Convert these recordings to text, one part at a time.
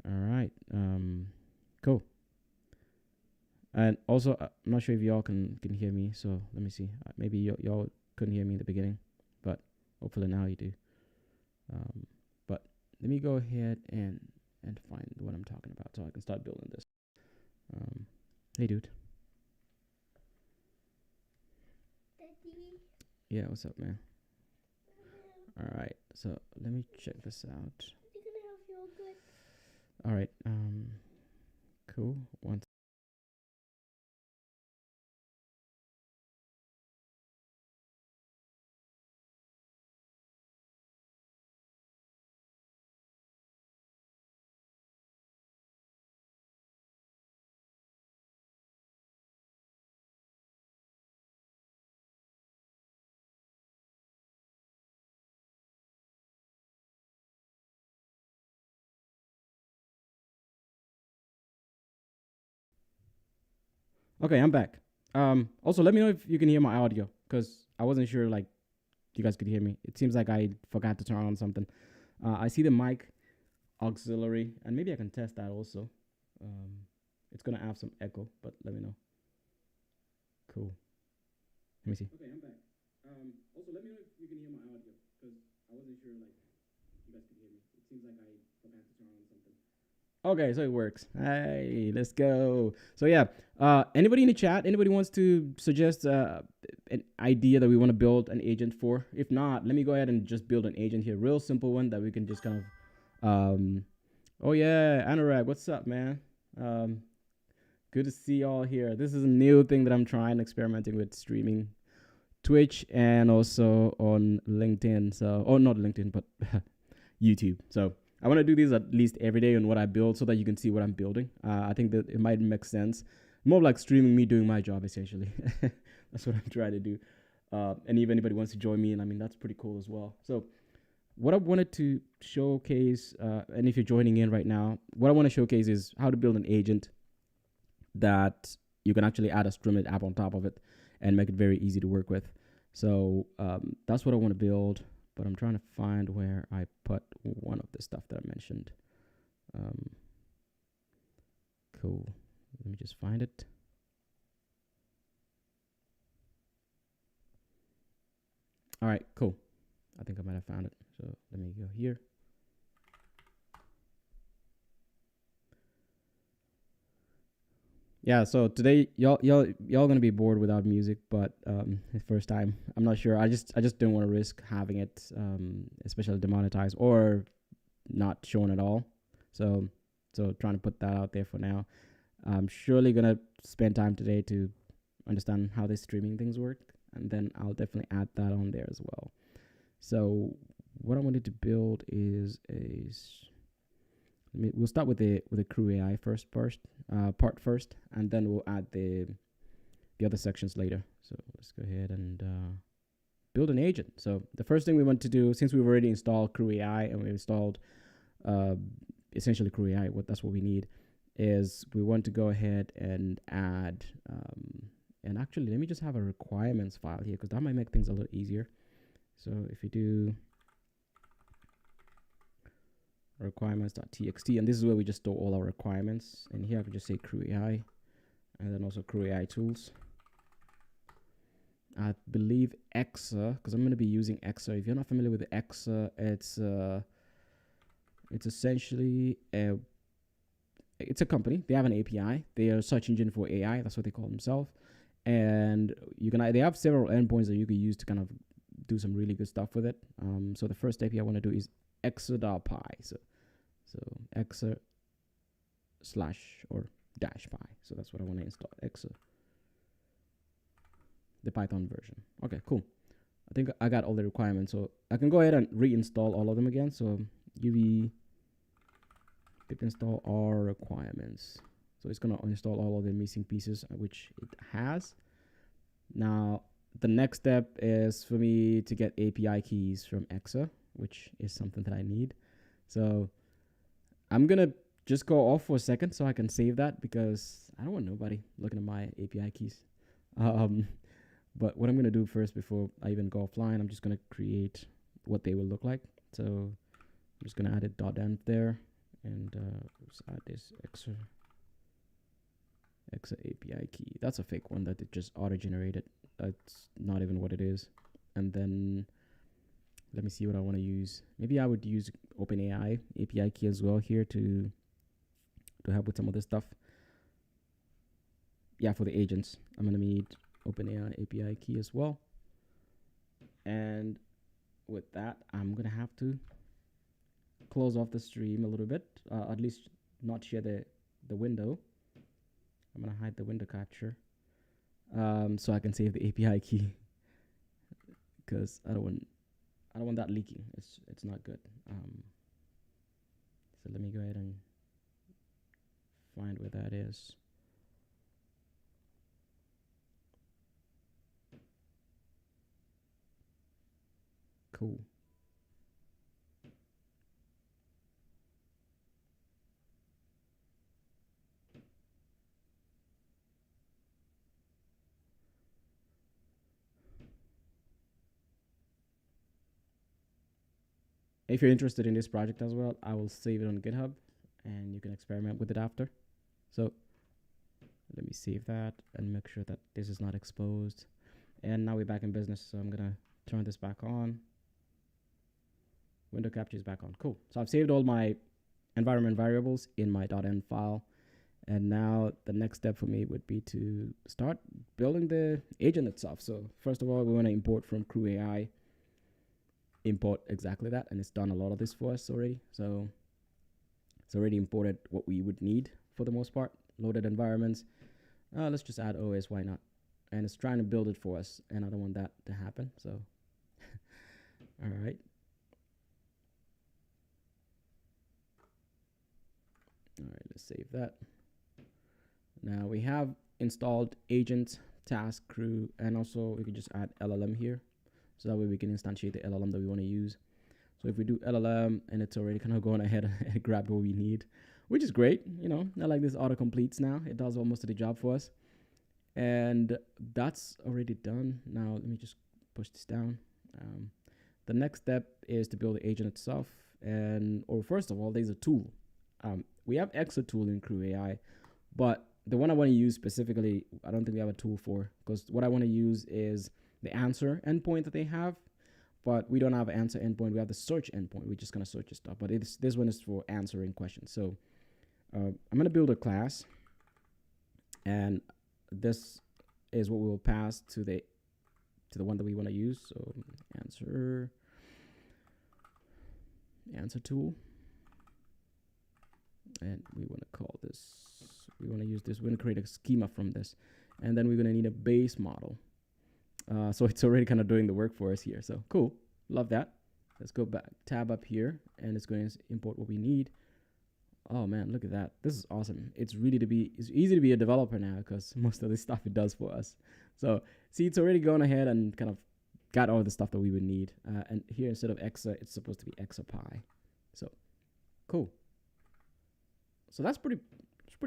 All right. Cool. And also, I'm not sure if y'all can hear me. So let me see. Maybe y'all couldn't hear me in the beginning, but hopefully now you do. But let me go ahead and find what I'm talking about so I can start building this. Hey, dude. Daddy. Yeah, what's up, man? All right. So let me check this out. You're gonna have feel good. All right. Cool. One. Okay, I'm back. Also, let me know if you can hear my audio because I wasn't sure like you guys could hear me. It seems like I forgot to turn on something. I see the mic auxiliary, and maybe I can test that also. Um, it's gonna have some echo, but let me know. Cool. Let me see. Okay, I'm back. Also, let me know if you can hear my audio because I wasn't sure like you guys could hear me. It seems like I forgot to turn on something. Okay, so it works. Hey, let's go. So yeah, anybody in the chat? Anybody wants to suggest an idea that we want to build an agent for? If not, let me go ahead and just build an agent here, real simple one that we can just kind of. Oh yeah, Anurag, what's up, man? Um, Good to see y'all here. This is a new thing that I'm trying, experimenting with streaming Twitch and also on LinkedIn. So, oh, not LinkedIn, but YouTube. So I want to do these at least every day on what I build so that you can see what I'm building. I think that it might make sense. More like streaming me doing my job, essentially. That's what I'm trying to do. And if anybody wants to join me, and I mean, that's pretty cool as well. So what I wanted to showcase, and if you're joining in right now, what I want to showcase is how to build an agent that you can actually add a Streamlit app on top of it and make it very easy to work with. So that's what I want to build, but I'm trying to find where I put one of the stuff that I mentioned. Cool. Let me just find it. All right, cool. I think I might have found it. So let me go here. Yeah, so today y'all gonna be bored without music, but the first time I'm not sure. I just don't want to risk having it, especially demonetized or not shown at all. So trying to put that out there for now. I'm surely gonna spend time today to understand how these streaming things work, and then I'll definitely add that on there as well. So what I wanted to build is we'll start with the CrewAI part first, and then we'll add the other sections later. So let's go ahead and build an agent. So the first thing we want to do, since we've already installed CrewAI and we installed uh, essentially CrewAI, that's what we need, is we want to go ahead and add. And actually, let me just have a requirements file here because that might make things a little easier. So if you do requirements.txt, and this is where we just store all our requirements. And here I can just say CrewAI, and then also CrewAI tools. I believe Exa, because I'm going to be using Exa. If you're not familiar with Exa, it's essentially it's a company. They have an API. They are a search engine for AI. That's what they call themselves. And they have several endpoints that you can use to kind of do some really good stuff with it. So the first API I want to do is exa.py. So exa / or -py. So that's what I want to install. Exa, the Python version. Okay, cool. I think I got all the requirements, so I can go ahead and reinstall all of them again. So uv pip install R requirements. So it's gonna install all of the missing pieces, which it has. Now the next step is for me to get API keys from Exa, which is something that I need. So I'm gonna just go off for a second so I can save that because I don't want nobody looking at my API keys. But what I'm gonna do first before I even go offline, I'm just gonna create what they will look like. So I'm just gonna add a .env there, And let's add this Exa API key. That's a fake one that it just auto-generated. That's not even what it is. And then let me see what I want to use. Maybe I would use OpenAI API key as well here to help with some of this stuff. Yeah, for the agents, I'm gonna need OpenAI API key as well. And with that, I'm gonna have to close off the stream a little bit, at least not share the window. I'm gonna hide the window capture, so I can save the API key, because I don't want that leaking. It's not good. So let me go ahead and find where that is. Cool. If you're interested in this project as well, I will save it on GitHub and you can experiment with it after. So let me save that and make sure that this is not exposed. And now we're back in business. So I'm gonna turn this back on. Window capture is back on. Cool. So I've saved all my environment variables in my .env file. And now the next step for me would be to start building the agent itself. So first of all, we want to import from CrewAI. Import exactly that, and it's done a lot of this for us already. So it's already imported what we would need for the most part. Loaded environments. Let's just add OS, why not? And it's trying to build it for us, and I don't want that to happen. So all right. All right, let's save that. Now we have installed agent, task, crew, and also we can just add LLM here. So that way we can instantiate the LLM that we want to use. So if we do LLM and it's already kind of going ahead and grabbed what we need, which is great. You know, I like this auto completes now. It does almost the job for us. And that's already done. Now let me just push this down. The next step is to build the agent itself. Or first of all, there's a tool. We have Exa tool in CrewAI, but the one I want to use specifically, I don't think we have a tool for, because what I want to use is the answer endpoint that they have, but we don't have an answer endpoint. We have the search endpoint. We're just going to search this stuff, but this one is for answering questions. So I'm going to build a class, and this is what we will pass to the one that we want to use. So answer tool, and we want to call this, we want to use this, we're going to create a schema from this, and then we're going to need a base model. So it's already kind of doing the work for us here. So cool. Love that. Let's go back, tab up here, and it's going to import what we need. Oh man, look at that. This is awesome. It's easy to be a developer now, because most of this stuff it does for us. So see, it's already gone ahead and kind of got all the stuff that we would need. And here, instead of Exa, it's supposed to be ExaPy. So cool. So it's pretty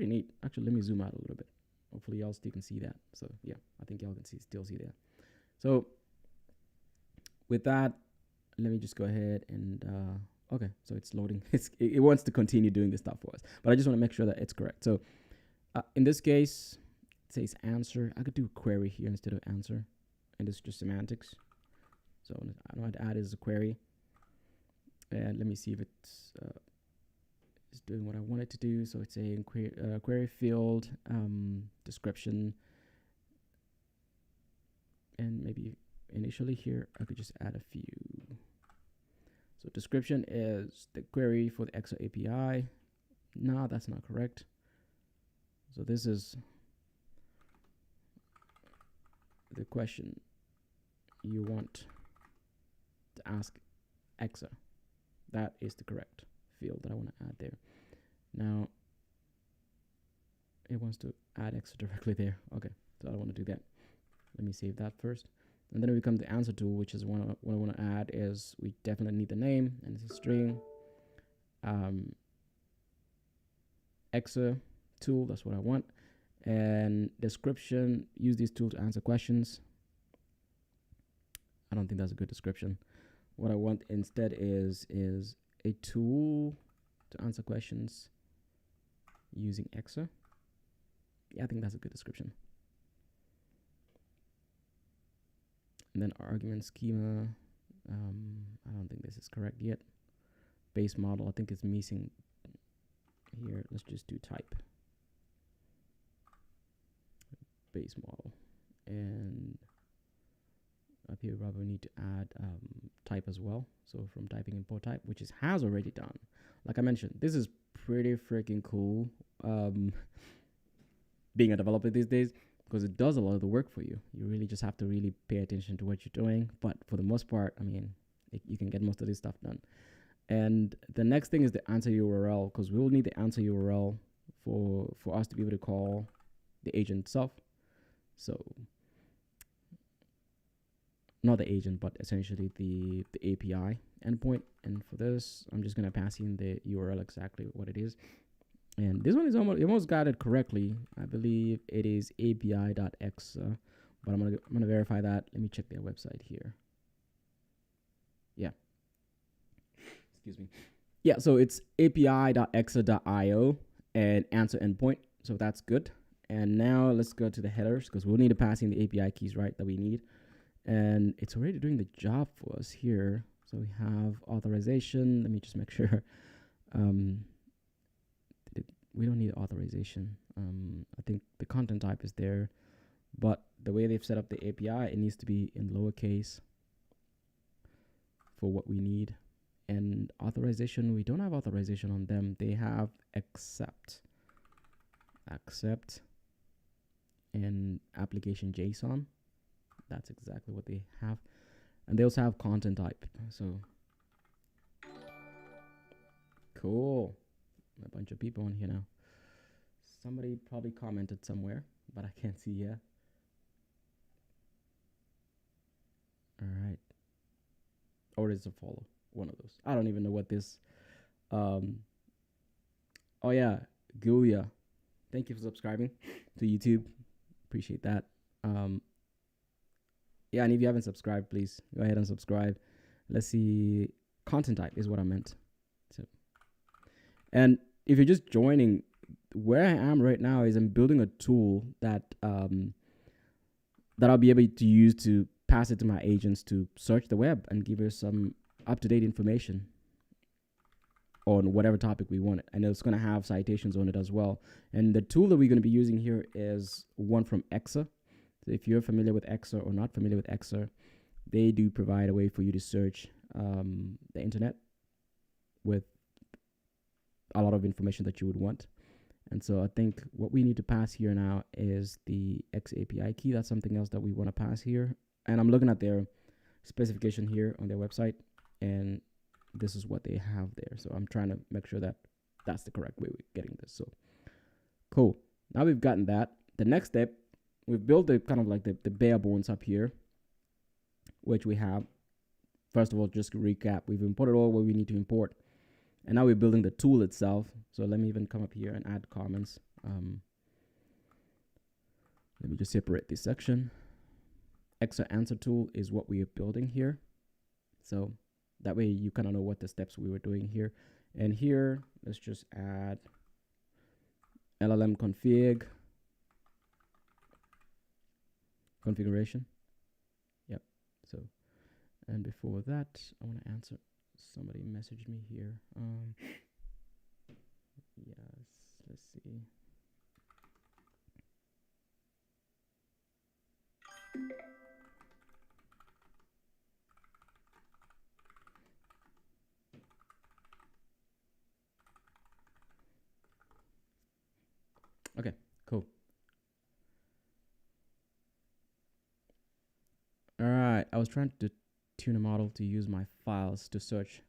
neat. Actually, let me zoom out a little bit. Hopefully y'all still can see that. So yeah, I think y'all can still see that. So with that, let me just go ahead and, okay, so it's loading. It wants to continue doing this stuff for us, but I just want to make sure that it's correct. So in this case, it says answer. I could do query here instead of answer, and it's just semantics. So I know how to add is a query, and let me see if it's doing what I want it to do. So it's a query field, description, and maybe initially here I could just add a few. So description is the query for the Exa API. No, that's not correct. So this is the question you want to ask Exa. That is the correct field that I want to add there. Now it wants to add Exa directly there. Okay, so I don't want to do that. Let me save that first. And then we come to answer tool, which is what I want to add is we definitely need the name, and it's a string. Exa tool, that's what I want. And description, use this tool to answer questions. I don't think that's a good description. What I want instead is a tool to answer questions using Exa. Yeah, I think that's a good description. And then argument schema. I don't think this is correct yet. Base model, I think it's missing here. Let's just do type. Base model. And up here, we probably need to add type as well. So from typing import type, which has already done. Like I mentioned, this is pretty freaking cool. Being a developer these days, because it does a lot of the work for you. You really just have to really pay attention to what you're doing. But for the most part, I mean, you can get most of this stuff done. And the next thing is the answer URL, because we will need the answer URL for us to be able to call the agent itself. So not the agent, but essentially the API endpoint. And for this, I'm just going to pass in the URL exactly what it is. And this one is almost got it correctly. I believe it is api.exa, but I'm gonna verify that. Let me check their website here. Yeah. Excuse me. Yeah, so it's api.exa.io and answer endpoint. So that's good. And now let's go to the headers, because we'll need to pass in the API keys, right, that we need. And it's already doing the job for us here. So we have authorization. Let me just make sure. We don't need authorization. I think the content type is there, but the way they've set up the API, it needs to be in lowercase for what we need. And authorization, we don't have authorization on them. They have accept, and application JSON. That's exactly what they have. And they also have content type. So cool. A bunch of people on here now. Somebody probably commented somewhere, but I can't see yet. All right. Or is it a follow? One of those. I don't even know what this. Oh yeah, Guya. Thank you for subscribing to YouTube. Appreciate that. Yeah, and if you haven't subscribed, please go ahead and subscribe. Let's see. Content type is what I meant. So. And if you're just joining, where I am right now is I'm building a tool that that I'll be able to use to pass it to my agents to search the web and give us some up-to-date information on whatever topic we want. And it's going to have citations on it as well. And the tool that we're going to be using here is one from Exa. So if you're familiar with Exa or not familiar with Exa, they do provide a way for you to search the internet with a lot of information that you would want. And so I think what we need to pass here now is the X API key. That's something else that we want to pass here. And I'm looking at their specification here on their website, and this is what they have there. So I'm trying to make sure that that's the correct way we're getting this. So cool. Now we've gotten that. The next step, we've built the kind of like the bare bones up here, which we have. First of all, just to recap, we've imported all what we need to import. And now we're building the tool itself. So let me even come up here and add comments. Let me just separate this section. Exa answer tool is what we are building here. So that way you kind of know what the steps we were doing here. And here, let's just add LLM configuration. Yep. So, and before that, I want to answer. Somebody messaged me here. Yes, let's see. Okay, cool. All right, I was trying to tune a model to use my files to search,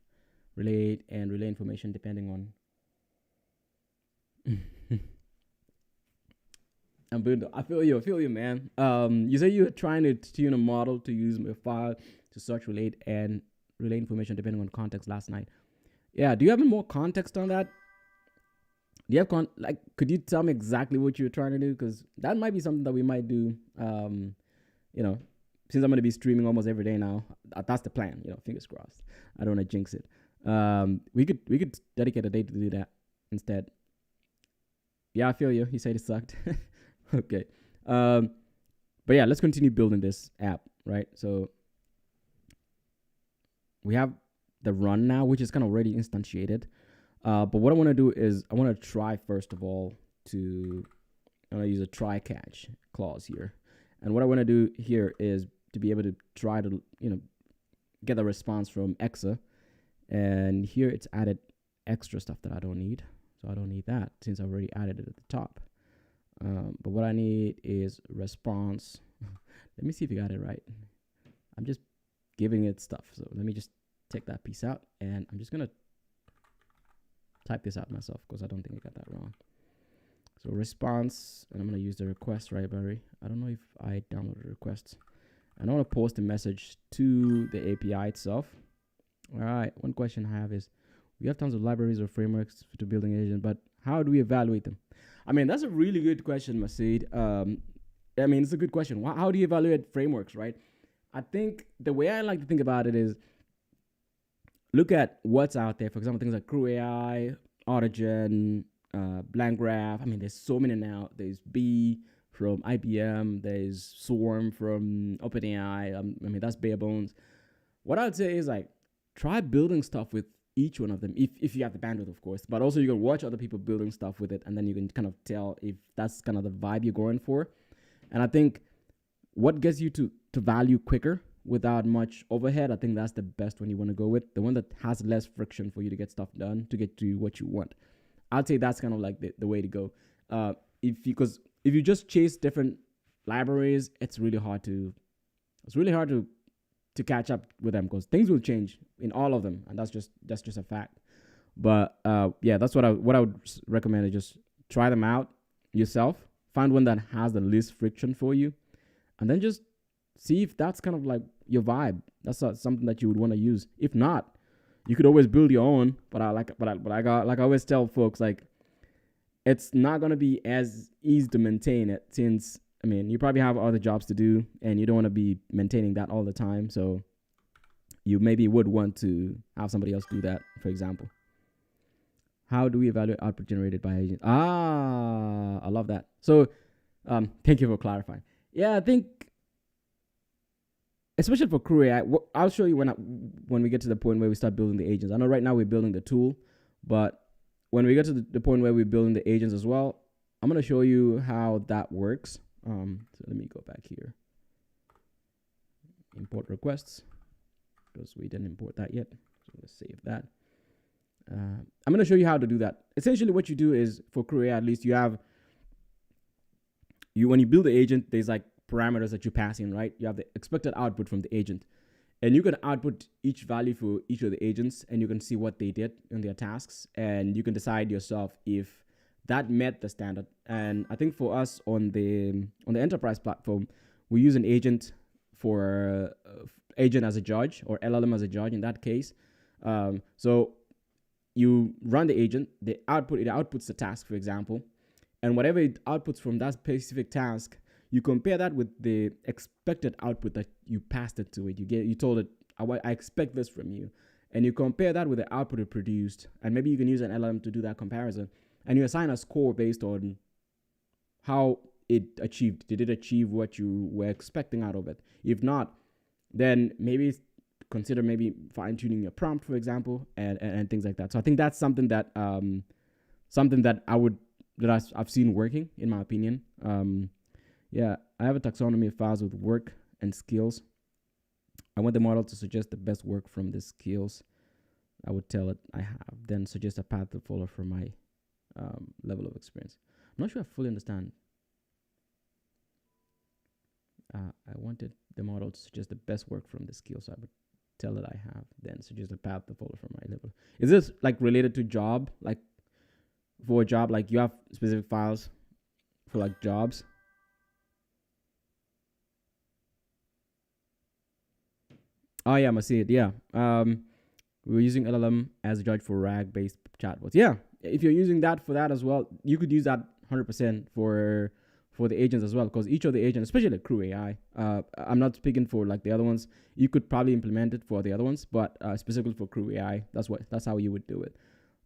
relate information depending on. I feel you, man. You say you're trying to tune a model to use my file to search, relate information depending on context last night. Yeah, do you have any more context on that? Do you have could you tell me exactly what you're trying to do? Because that might be something that we might do. Since I'm going to be streaming almost every day now, that's the plan. Fingers crossed. I don't want to jinx it. We could dedicate a day to do that instead. Yeah, I feel you. You said it sucked. Okay. Um, but yeah, let's continue building this app, right? So we have the run now, which is kind of already instantiated. But what I want to do is I want to try first of all to I'm gonna use a try catch clause here, and what I want to do here is to be able to try to get a response from Exa, and here it's added extra stuff that I don't need, so I don't need that since I've already added it at the top. But what I need is response. Let me see if you got it right. I'm just giving it stuff, so let me just take that piece out, and I'm just gonna type this out myself because I don't think I got that wrong. So response, and I'm gonna use the request library. I don't know if I downloaded requests, and I want to post a message to the API itself. All right, one question I have is, we have tons of libraries or frameworks to building agents, but how do we evaluate them? I mean, that's a really good question, Masid. I mean, it's a good question. How do you evaluate frameworks, right? I think the way I like to think about it is look at what's out there. For example, things like CrewAI, Autogen, BlankGraph. I mean, there's so many now. There's B from IBM. There's Swarm from OpenAI. I mean, that's bare bones. What I would say is like try building stuff with each one of them if you have the bandwidth, of course. But also you can watch other people building stuff with it, and then you can kind of tell if that's kind of the vibe you're going for. And I think what gets you to value quicker without much overhead, I think that's the best one you want to go with. The one that has less friction for you to get stuff done to get to what you want. I'd say that's kind of like the way to go. Because if you just chase different libraries, it's really hard to catch up with them because things will change in all of them, and that's just a fact. But yeah, that's what I would recommend is just try them out yourself. Find one that has the least friction for you, and then just see if that's kind of like your vibe. That's something that you would want to use. If not, you could always build your own. But I always tell folks, like, it's not gonna be as easy to maintain it since, I mean, you probably have other jobs to do and you don't want to be maintaining that all the time. So you maybe would want to have somebody else do that, for example. How do we evaluate output generated by agents? I love that. So thank you for clarifying. Yeah, I think, especially for CrewAI, I'll show you when we get to the point where we start building the agents. I know right now we're building the tool, but when we get to the point where we're building the agents as well, I'm going to show you how that works. So let me go back here. Import requests, because we didn't import that yet. So let's save that. I'm going to show you how to do that. Essentially, what you do is, for CrewAI at least, when you build the agent, there's like parameters that you pass in, right? You have the expected output from the agent, and you can output each value for each of the agents, and you can see what they did in their tasks, and you can decide yourself if that met the standard. And I think for us on the enterprise platform, we use an agent for agent as a judge, or LLM as a judge in that case. So you run the agent, it outputs the task, for example, and whatever it outputs from that specific task, you compare that with the expected output that you passed it to it. You told it, I expect this from you, and you compare that with the output it produced, and maybe you can use an LLM to do that comparison, and you assign a score based on how it achieved. Did it achieve what you were expecting out of it? If not, then maybe consider maybe fine-tuning your prompt, for example, and things like that. So I think that's something that I've seen working, in my opinion. Yeah, I have a taxonomy of files with work and skills. I want the model to suggest the best work from the skills I would tell it I have, then suggest a path to follow for my level of experience. I'm not sure I fully understand. I wanted the model to suggest the best work from the skills I would tell it I have, then suggest a path to follow for my level. Is this like related to job? Like for a job, like you have specific files for like jobs? Oh yeah, I see it. Yeah. We're using LLM as a judge for RAG-based chatbots. Yeah, if you're using that for that as well, you could use that 100% for for the agents as well, because each of the agents, especially like CrewAI, I'm not speaking for like the other ones. You could probably implement it for the other ones, but specifically for CrewAI, that's how you would do it.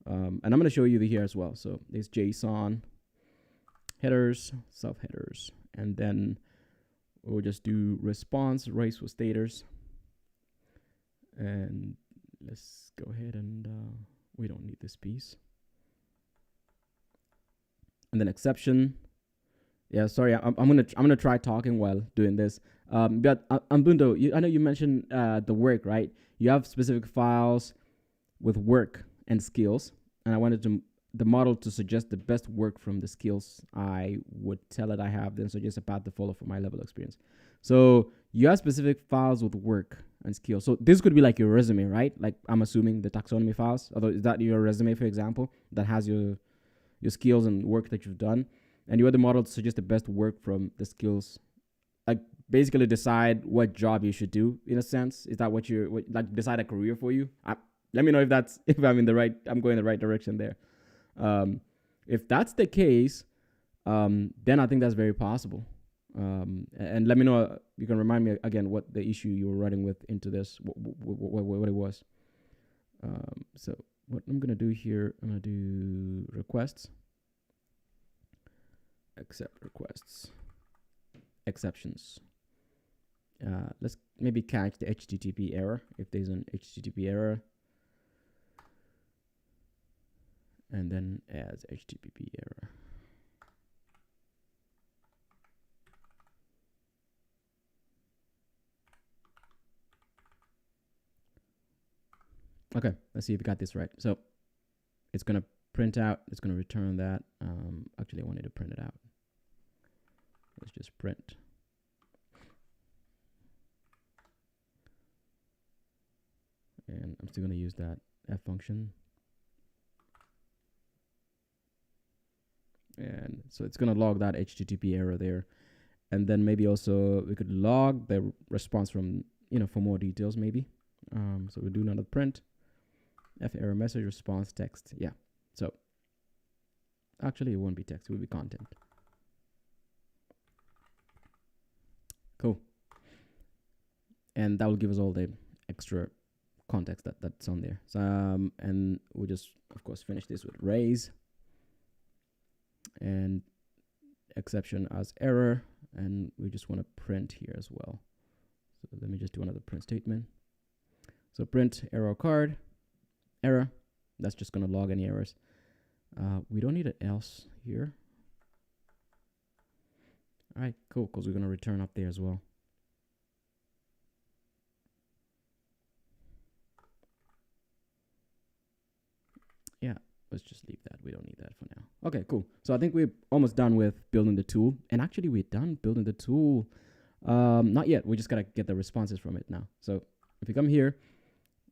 And I'm going to show you the here as well. So there's JSON headers, subheaders, and then we'll just do response race for staters. And let's go ahead and we don't need this piece. And then exception. Yeah, sorry, I'm gonna try talking while doing this. But Ambundo, I know you mentioned the work, right? You have specific files with work and skills, and I wanted the model to suggest the best work from the skills I would tell it I have, then suggest a path to follow for my level of experience. So you have specific files with work and skills. So this could be like your resume, right? Like I'm assuming the taxonomy files. Although is that your resume, for example, that has your skills and work that you've done, and you want the model to suggest the best work from the skills, like basically decide what job you should do in a sense. Is that what you're like decide a career for you? Let me know if I'm going the right direction there. If that's the case, then I think that's very possible. And let me know. You can remind me again what the issue you were running with into this, what it was. So what I'm gonna do here, I'm gonna do requests, accept requests, exceptions. Let's maybe catch the HTTP error if there's an HTTP error, and then as HTTP error. Okay, let's see if we got this right. So it's gonna print out, it's gonna return that. Actually I wanted to print it out. Let's just print. And I'm still gonna use that F function. And so it's gonna log that HTTP error there. And then maybe also we could log the response from, for more details maybe. So we'll do another print. F error message response text. Yeah. So actually it won't be text, it will be content. Cool. And that will give us all the extra context that's on there. So and we'll just of course finish this with raise and exception as error, and we just want to print here as well. So let me just do another print statement. So print error card error. That's just going to log any errors. We don't need an else here. All right, cool, because we're going to return up there as well. Yeah, let's just leave that. We don't need that for now. Okay, cool. So I think we're almost done with building the tool. And actually, we're done building the tool. Not yet. We just got to get the responses from it now. So if you come here,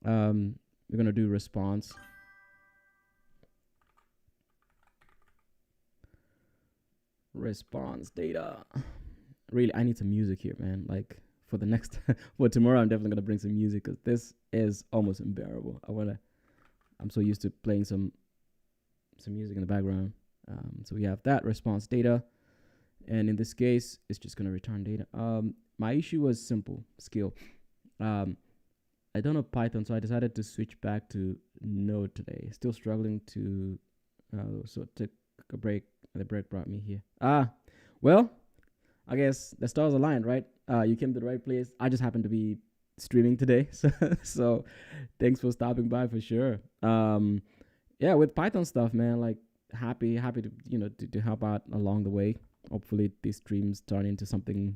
we're going to do response. Response data. Really, I need some music here, man. Like for the next, for tomorrow, I'm definitely going to bring some music because this is almost unbearable. I'm so used to playing some music in the background. So we have that response data. And in this case, it's just going to return data. My issue was simple, skill. I don't know Python, so I decided to switch back to Node today. Still struggling to, so took a break. The break brought me here. Well, I guess the stars aligned, right? You came to the right place. I just happened to be streaming today, so thanks for stopping by for sure. Yeah, with Python stuff, man, like happy to to help out along the way. Hopefully these streams turn into something,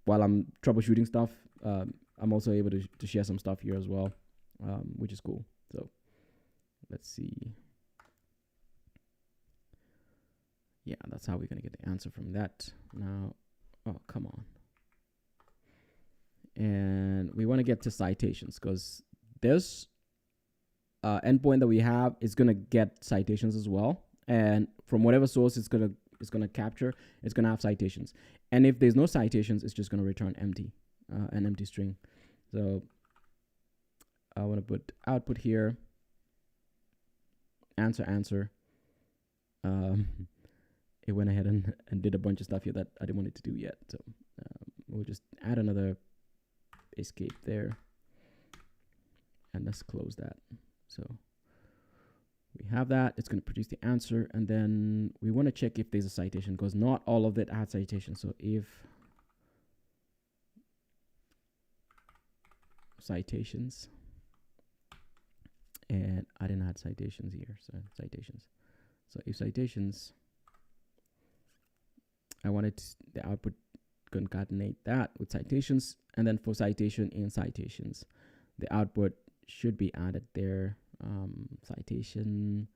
while I'm troubleshooting stuff. I'm also able to share some stuff here as well, which is cool. So let's see. Yeah, that's how we're going to get the answer from that. Now, oh, come on. And we want to get to citations because this endpoint that we have is going to get citations as well. And from whatever source it's going to capture, it's going to have citations. And if there's no citations, it's just going to return empty, an empty string. So I want to put output here, answer. it went ahead and did a bunch of stuff here that I didn't want it to do yet. So we'll just add another escape there. And let's close that. So we have that. It's going to produce the answer. And then we want to check if there's a citation, because not all of it had citation. So if citations, and I didn't add citations here. So citations. So if citations, I wanted the output concatenate that with citations. And then for citation in citations, the output should be added there. Citation,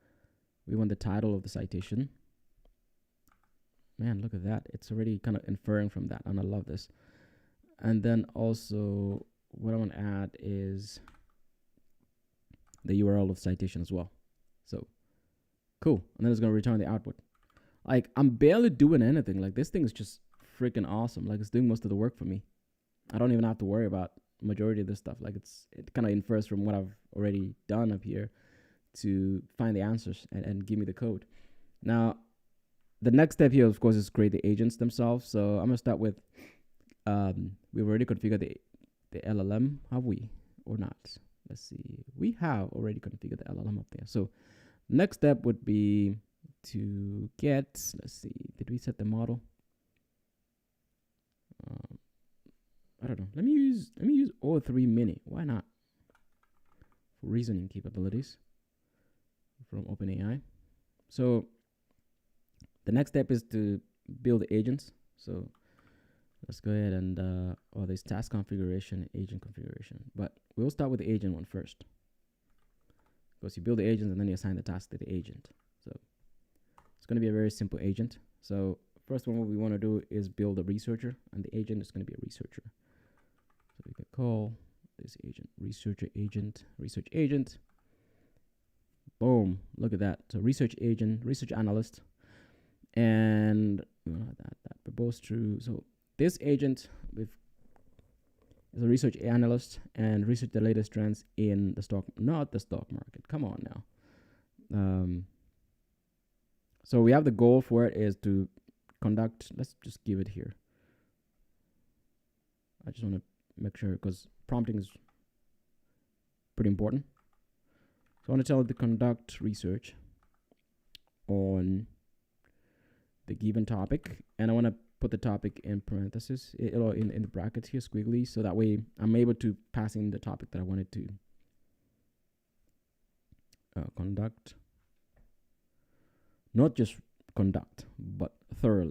we want the title of the citation. Man, look at that. It's already kind of inferring from that, and I love this. And then also what I want to add is the URL of citation as well. So cool. And then it's going to return the output. Like, I'm barely doing anything. Like, this thing is just freaking awesome. Like, it's doing most of the work for me. I don't even have to worry about majority of this stuff. Like, it kind of infers from what I've already done up here to find the answers and give me the code. Now, the next step here, of course, is create the agents themselves. So I'm gonna start with we've already configured the LLM, have we or not? Let's see. We have already configured the LLM up there. So next step would be to get, let's see, did we set the model? I don't know. Let me use O3 Mini. Why not? For reasoning capabilities from OpenAI. So the next step is to build the agents. So let's go ahead and there's task configuration, agent configuration. But we'll start with the agent one first, because you build the agents and then you assign the task to the agent. So it's going to be a very simple agent. So first one, what we want to do is build a researcher, and the agent is going to be a researcher. So we can call this agent research agent. Boom, look at that. So research agent, research analyst, and we want that proposed true. So this agent is a research analyst and research the latest trends in the stock, not the stock market. Come on now. So we have the goal for it is to conduct. Let's just give it here. I just want to make sure, because prompting is pretty important. So I want to tell it to conduct research on the given topic, and I want to put the topic in parentheses, or in the brackets here, squiggly, so that way I'm able to pass in the topic that I wanted to conduct. Not just conduct, but thorough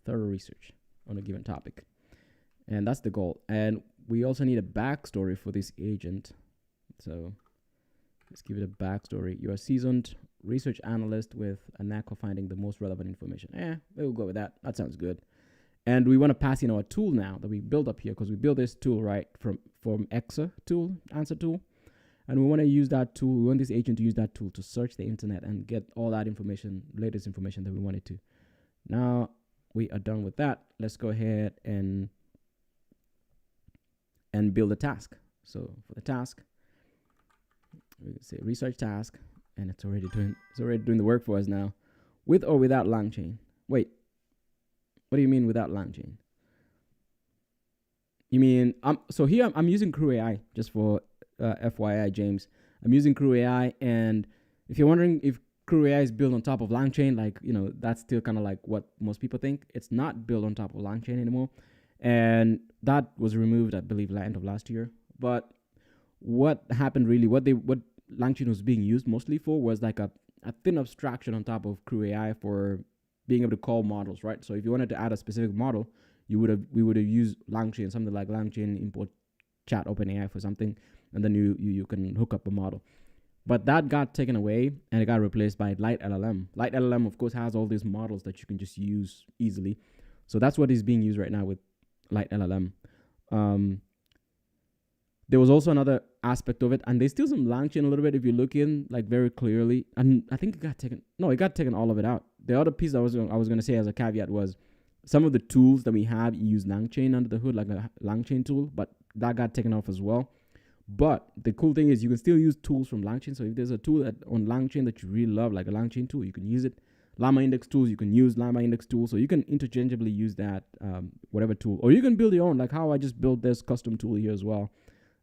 research on a given topic. And that's the goal. And we also need a backstory for this agent. So let's give it a backstory. You're a seasoned research analyst with a knack of finding the most relevant information. We'll go with that. That sounds good. And we want to pass in our tool now that we build up here, because we build this tool right from EXA tool, answer tool. And we want to use that tool. We want this agent to use that tool to search the internet and get all that information, latest information that we wanted to. Now we are done with that. Let's go ahead and build a task. So for the task, we can say research task, and it's already doing the work for us now, with or without LangChain. Wait, what do you mean without LangChain? You mean so here I'm using CrewAI, just for FYI, James. I'm using CrewAI, and if you're wondering if CrewAI is built on top of LangChain, like, you know, that's still kind of like what most people think. It's not built on top of LangChain anymore, and that was removed, I believe, end of last year. But what happened really, what LangChain was being used mostly for was like a thin abstraction on top of CrewAI for being able to call models, right? So if you wanted to add a specific model, we would have used LangChain, something like LangChain import chat OpenAI for something, and then you can hook up a model. But that got taken away, and it got replaced by Light LLM. Light LLM, of course, has all these models that you can just use easily. So that's what is being used right now with Light LLM. There was also another aspect of it, and there's still some LangChain a little bit if you look in like very clearly. And I think it got taken all of it out. The other piece I was going to say as a caveat was some of the tools that we have use LangChain under the hood, like a LangChain tool, but that got taken off as well. But the cool thing is you can still use tools from LangChain. So if there's a tool on LangChain that you really love, like a LangChain tool, you can use it. Llama index tools, you can use Llama index tools. So you can interchangeably use that, whatever tool, or you can build your own, like how I just built this custom tool here as well.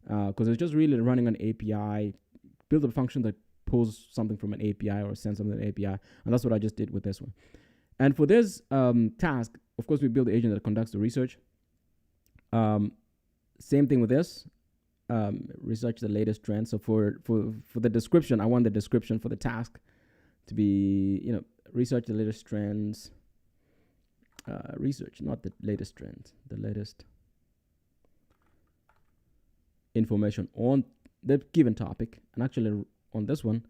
Because it's just really running an API, build a function that pulls something from an API or sends something to an API. And that's what I just did with this one. And for this task, of course, we build the agent that conducts the research. Same thing with this. Research the latest trends. So for the description, I want the description for the task to be, research the latest trends. Research, not the latest trends, the latest information on the given topic. And actually on this one,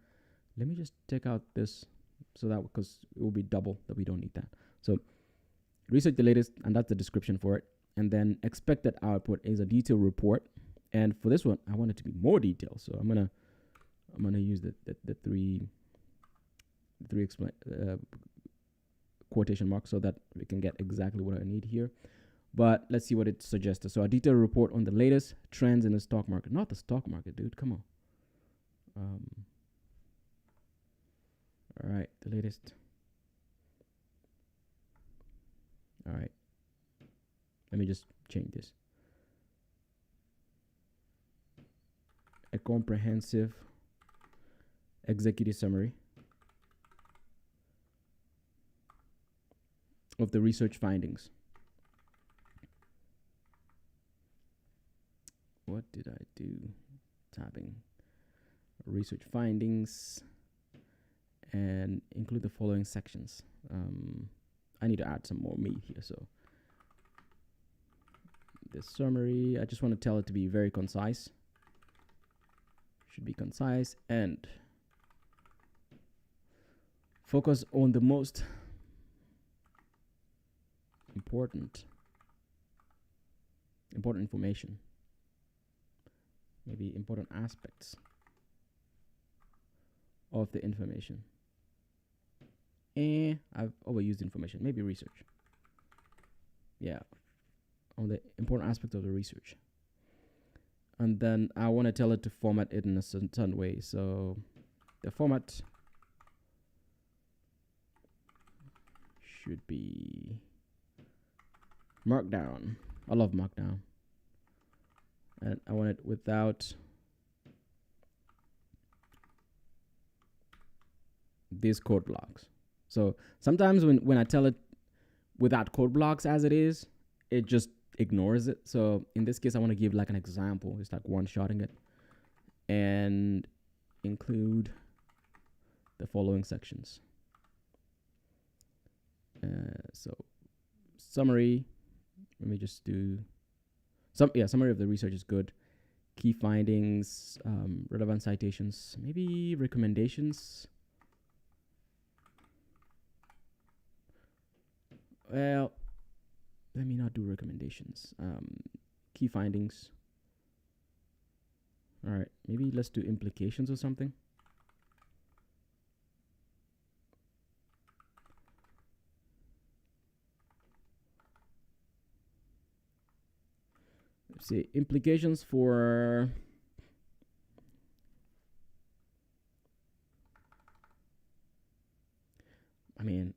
let me just take out this so that, because it will be double that we don't need that. So research the latest, and that's the description for it. And then expected output is a detailed report. And for this one, I want it to be more detailed. So I'm gonna use the three quotation marks so that we can get exactly what I need here. But let's see what it suggested. So a detailed report on the latest trends in the stock market. Not the stock market, dude. Come on. All right, the latest. All right. Let me just change this. A comprehensive executive summary of the research findings. What did I do? Tabbing. Research findings. And include the following sections. I need to add some more meat here. So this summary, I just want to tell it to be very concise. Should be concise and focus on the most important information, maybe important aspects of the information. I've overused information, maybe research. Yeah, on the important aspects of the research. And then I want to tell it to format it in a certain way. So the format should be Markdown. I love Markdown. And I want it without these code blocks. So sometimes when I tell it without code blocks as it is, it just ignores it. So in this case, I want to give like an example. It's like one-shotting it and include the following sections. So summary, let me just do summary of the research is good. Key findings, relevant citations, maybe recommendations. Well, let me not do recommendations. Key findings. All right, maybe let's do implications or something. Let's see, implications for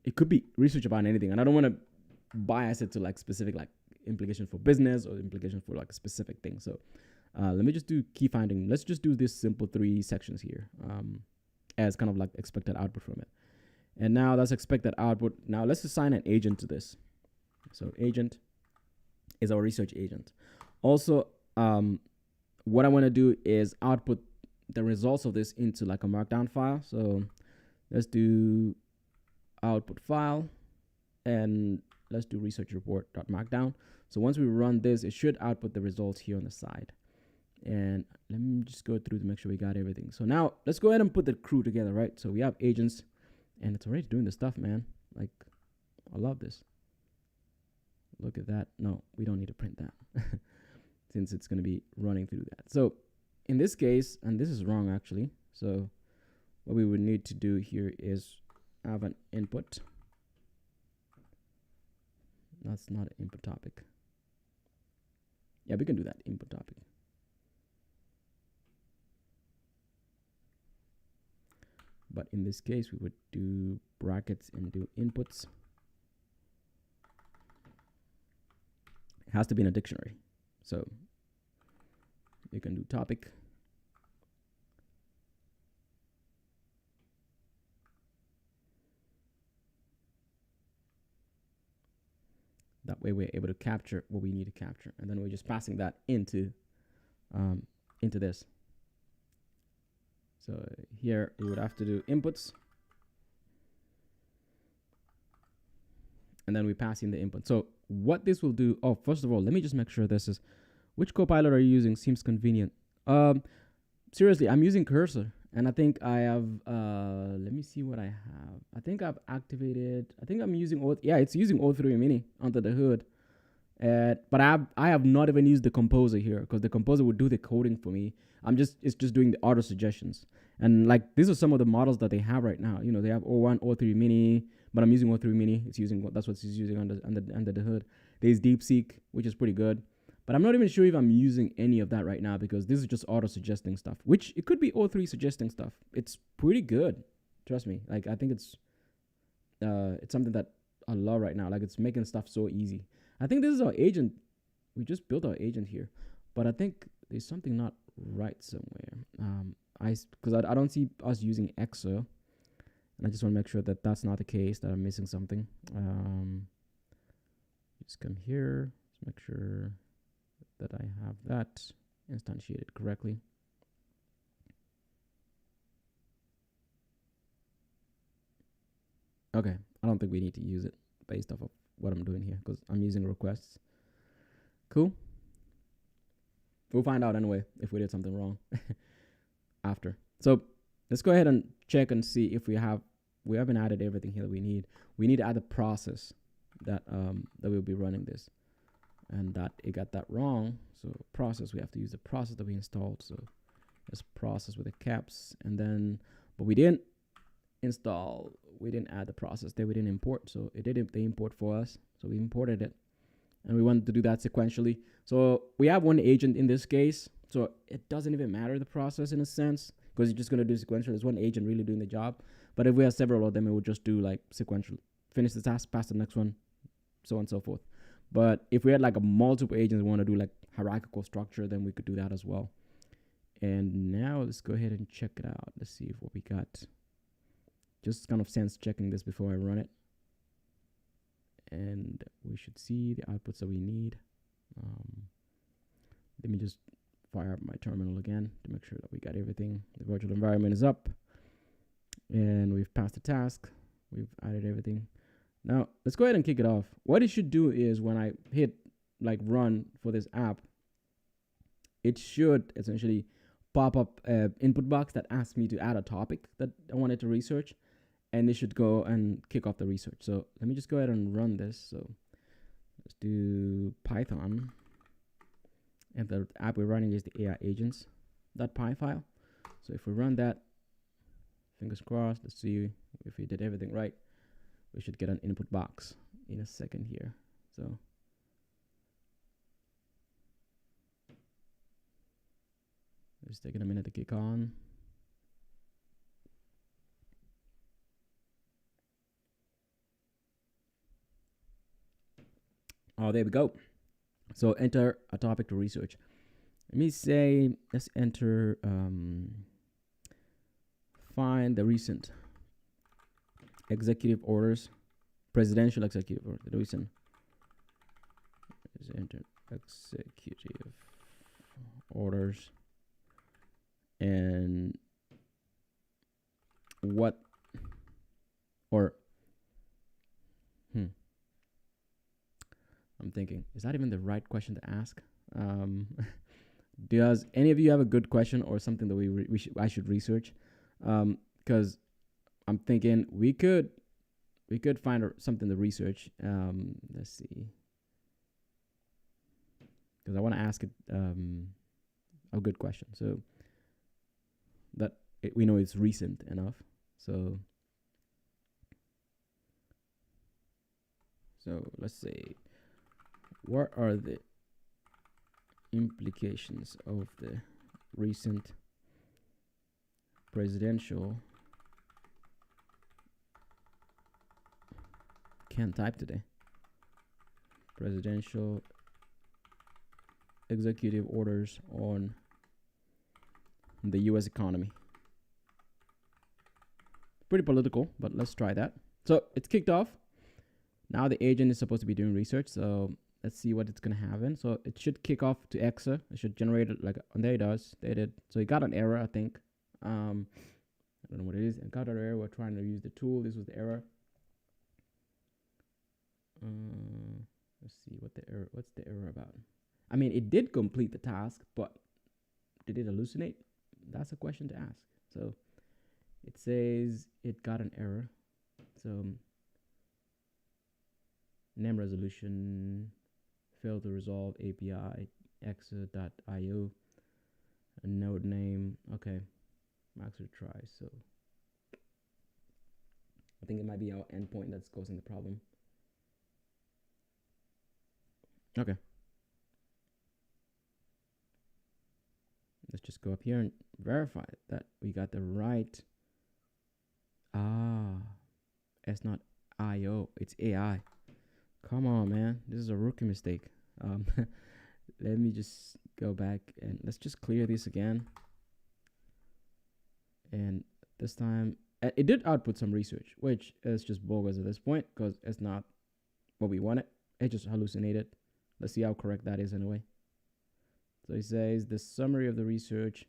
it could be research about anything, and I don't want to bias it to like specific like implication for business or implication for like a specific thing. So let me just do key finding. Let's just do this simple 3 sections here as kind of like expected output from it. And now that's expected output. Now let's assign an agent to this. So agent is our research agent. Also, what I want to do is output the results of this into like a markdown file. So let's do output file and let's do research report.markdown. So once we run this, it should output the results here on the side. And let me just go through to make sure we got everything. So now let's go ahead and put the crew together, right? So we have agents and it's already doing the stuff, man. Like, I love this. Look at that. No, we don't need to print that since it's going to be running through that. So in this case, and this is wrong actually. So what we would need to do here is have an input. That's not an input topic. Yeah, we can do that input topic. But in this case, we would do brackets and do inputs. It has to be in a dictionary. So you can do topic. That way we're able to capture what we need to capture. And then we're just passing that into this. So here you would have to do inputs. And then we pass in the input. So what this will do, first of all, let me just make sure this is, which Copilot are you using? Seems convenient. Seriously, I'm using Cursor. And I think I have, let me see what I have. I think I've activated, I think I'm using, it's using O3 Mini under the hood. But I have not even used the composer here because the composer would do the coding for me. It's just doing the auto suggestions. And like, these are some of the models that they have right now. You know, they have O1, O3 Mini, but I'm using O3 Mini. That's what it's using under the hood. There's DeepSeek, which is pretty good. But I'm not even sure if I'm using any of that right now because this is just auto-suggesting stuff, which it could be O3 suggesting stuff. It's pretty good. Trust me. Like, I think it's something that I love right now. Like, it's making stuff so easy. I think this is our agent. We just built our agent here. But I think there's something not right somewhere. Because I don't see us using Exa. And I just want to make sure that that's not the case, that I'm missing something. Just come here. Just make sure that I have that instantiated correctly. Okay, I don't think we need to use it based off of what I'm doing here because I'm using requests. Cool. We'll find out anyway if we did something wrong after. So let's go ahead and check and see if we haven't added everything here that we need. We need to add the process that we'll be running this. And that it got that wrong. So process, we have to use the process that we installed. So let's process with the caps. And then, but we didn't install, we didn't add the process there. We didn't import. So it did the import for us. So we imported it. And we wanted to do that sequentially. So we have one agent in this case. So it doesn't even matter the process in a sense. Because you're just going to do sequential. There's one agent really doing the job. But if we have several of them, it would just do like sequential. Finish the task, pass the next one, so on and so forth. But if we had like a multiple agents, we want to do like hierarchical structure, then we could do that as well. And now let's go ahead and check it out. Let's see what we got. Just kind of sense checking this before I run it. And we should see the outputs that we need. Let me just fire up my terminal again to make sure that we got everything. The virtual environment is up. And we've passed the task. We've added everything. Now, let's go ahead and kick it off. What it should do is when I hit like run for this app, it should essentially pop up an input box that asks me to add a topic that I wanted to research. And it should go and kick off the research. So let me just go ahead and run this. So let's do Python. And the app we're running is the AI agents.py file. So if we run that, fingers crossed, let's see if we did everything right. We should get an input box in a second here. So it's taking a minute to kick on. Oh, there we go. So enter a topic to research. Let me say, let's enter, find the recent executive orders, presidential executive orders, the recent. Let's enter executive orders. And what, or, I'm thinking, is that even the right question to ask? Does any of you have a good question or something that I should research? Because I'm thinking we could find something to research. Let's see. Because I want to ask it a good question, so that we know it's recent enough. So let's say, what are the implications of the recent presidential Can't type today. Presidential executive orders on the U.S. economy. Pretty political, but let's try that. So it's kicked off. Now the agent is supposed to be doing research. So let's see what it's going to have in. So it should kick off to Exa. It should generate it like, and there it does. They did. So it got an error, I think. I don't know what it is. It got an error. We're trying to use the tool. This was the error. Let's see what the error. What's the error about? I mean, it did complete the task, but did it hallucinate? That's a question to ask. So it says it got an error. So name resolution failed to resolve API exa.io node name. Okay, max retry. So I think it might be our endpoint that's causing the problem. Okay. Let's just go up here and verify that we got the right. It's not IO, it's AI. Come on, man. This is a rookie mistake. Let me just go back and let's just clear this again. And this time, it did output some research, which is just bogus at this point because it's not what we wanted. It just hallucinated. Let's see how correct that is anyway. So it says the summary of the research.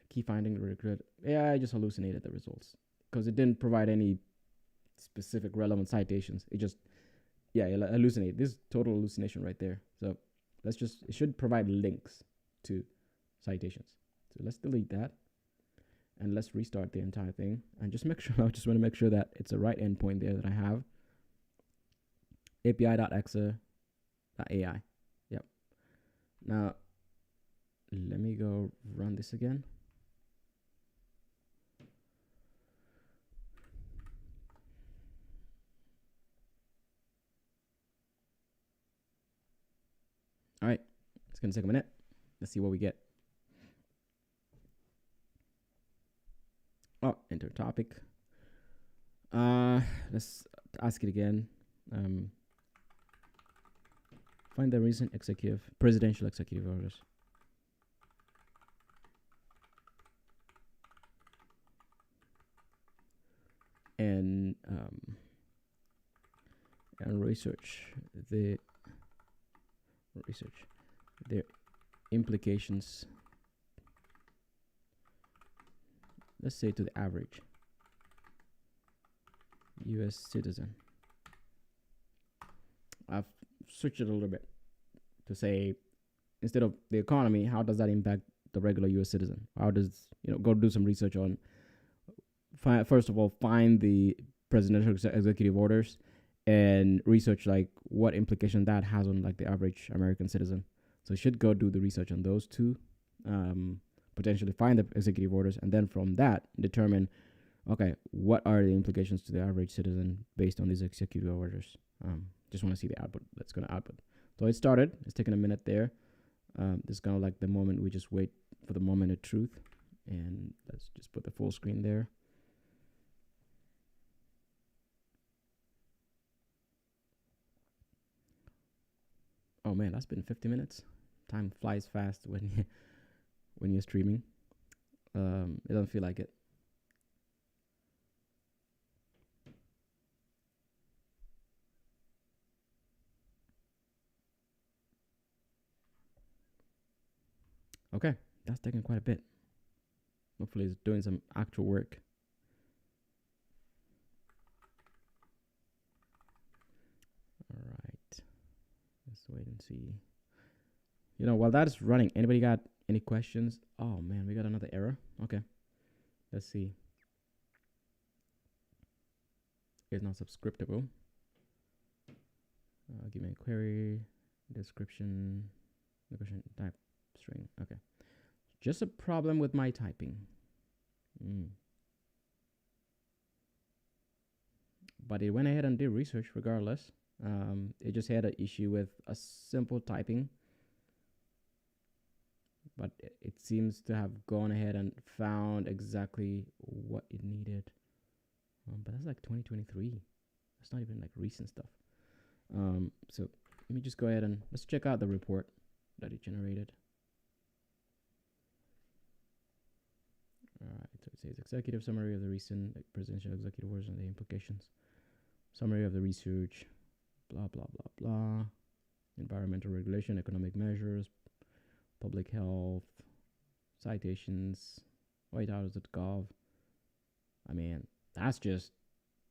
Key finding regret. Yeah, I just hallucinated the results because it didn't provide any specific relevant citations. It just, yeah, it hallucinated. This is total hallucination right there. So let's just, it should provide links to citations. So let's delete that and let's restart the entire thing and just make sure, I just want to make sure that it's the right endpoint there that I have. API.exa.ai. Yep. Now, let me go run this again. All right, it's gonna take a minute. Let's see what we get. Oh, enter topic. Let's ask it again. Find the recent presidential executive orders. And research the implications, let's say, to the average US citizen. I've switched it a little bit to say, instead of the economy, how does that impact the regular US citizen? How does, go do some research on, first of all, find the presidential executive orders and research like what implication that has on like the average American citizen. So you should go do the research on those two, potentially find the executive orders, and then from that determine, okay, what are the implications to the average citizen based on these executive orders. Just want to see the output that's going to output. So it started. It's taking a minute there. This is kind of like the moment we just wait for the moment of truth, and let's just put the full screen there. Oh man, that's been 50 minutes. Time flies fast when you're streaming. It doesn't feel like it. Okay, that's taking quite a bit. Hopefully it's doing some actual work. All right. Let's wait and see. While that is running, anybody got any questions? Oh man, we got another error. Okay. Let's see. It's not subscriptable. Give me a query, description, location, type, string. Okay. Just a problem with my typing. But it went ahead and did research regardless. It just had an issue with a simple typing. But it seems to have gone ahead and found exactly what it needed. But that's like 2023. That's not even like recent stuff. So let me just go ahead and let's check out the report that it generated. All right, so it says executive summary of the recent presidential executive orders and the implications. Summary of the research, blah, blah, blah, blah. Environmental regulation, economic measures, public health, citations, whitehouse.gov. I mean, that's just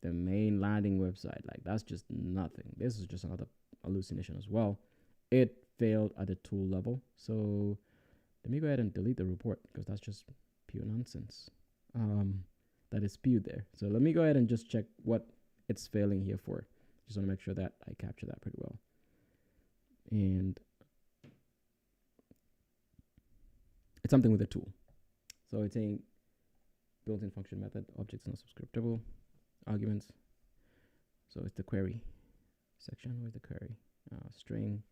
the main landing website. Like, that's just nothing. This is just another hallucination as well. It failed at the tool level. So let me go ahead and delete the report because that's just pure nonsense that is spewed there. So let me go ahead and just check what it's failing here for. Just want to make sure that I capture that pretty well. And it's something with a tool. So it's saying built-in function method, objects not subscriptable, arguments. So it's the query section. Where's the query? String.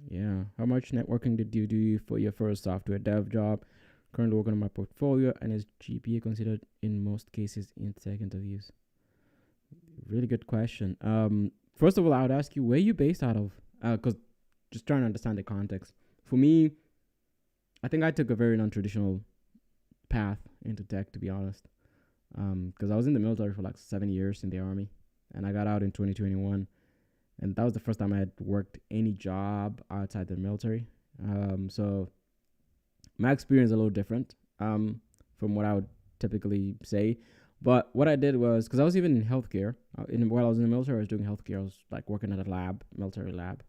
Yeah. How much networking did you do for your first software dev job? Currently working on my portfolio, and is GPA considered in most cases in tech interviews? Really good question. First of all, I would ask you, where you based out of? Because just trying to understand the context. For me, I think I took a very non-traditional path into tech, to be honest. Because I was in the military for like 7 years in the Army, and I got out in 2021. And that was the first time I had worked any job outside the military. So my experience is a little different from what I would typically say. But what I did was, because I was even in healthcare, while I was in the military, I was doing healthcare. I was like working at a lab, military lab.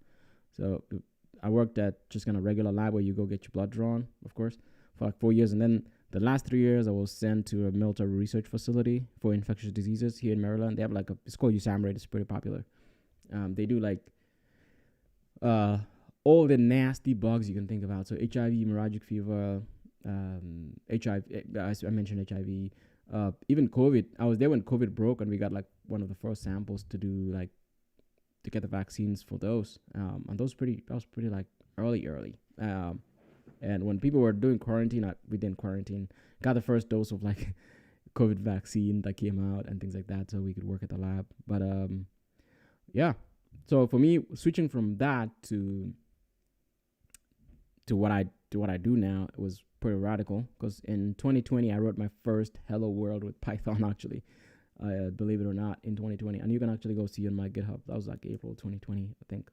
So I worked at just kind of regular lab where you go get your blood drawn, of course, for like 4 years. And then the last 3 years, I was sent to a military research facility for infectious diseases here in Maryland. They have like it's called USAMRIID. It's pretty popular. They do like all the nasty bugs you can think about. So HIV, hemorrhagic fever, HIV. I mentioned HIV. Even COVID. I was there when COVID broke, and we got like one of the first samples to do like to get the vaccines for those. And that was pretty like early. And when people were doing quarantine, we didn't quarantine. Got the first dose of like COVID vaccine that came out and things like that, so we could work at the lab. But yeah. So for me, switching from that to what I do now, it was pretty radical, because in 2020 I wrote my first Hello World with Python, actually, believe it or not, in 2020. And you can actually go see on my GitHub. That was like April 2020, I think.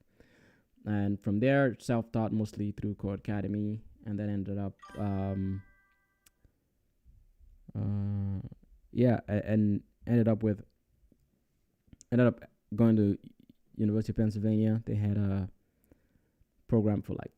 And from there, self-taught mostly through Code Academy, and then ended up ended up going to University of Pennsylvania. They had a program for like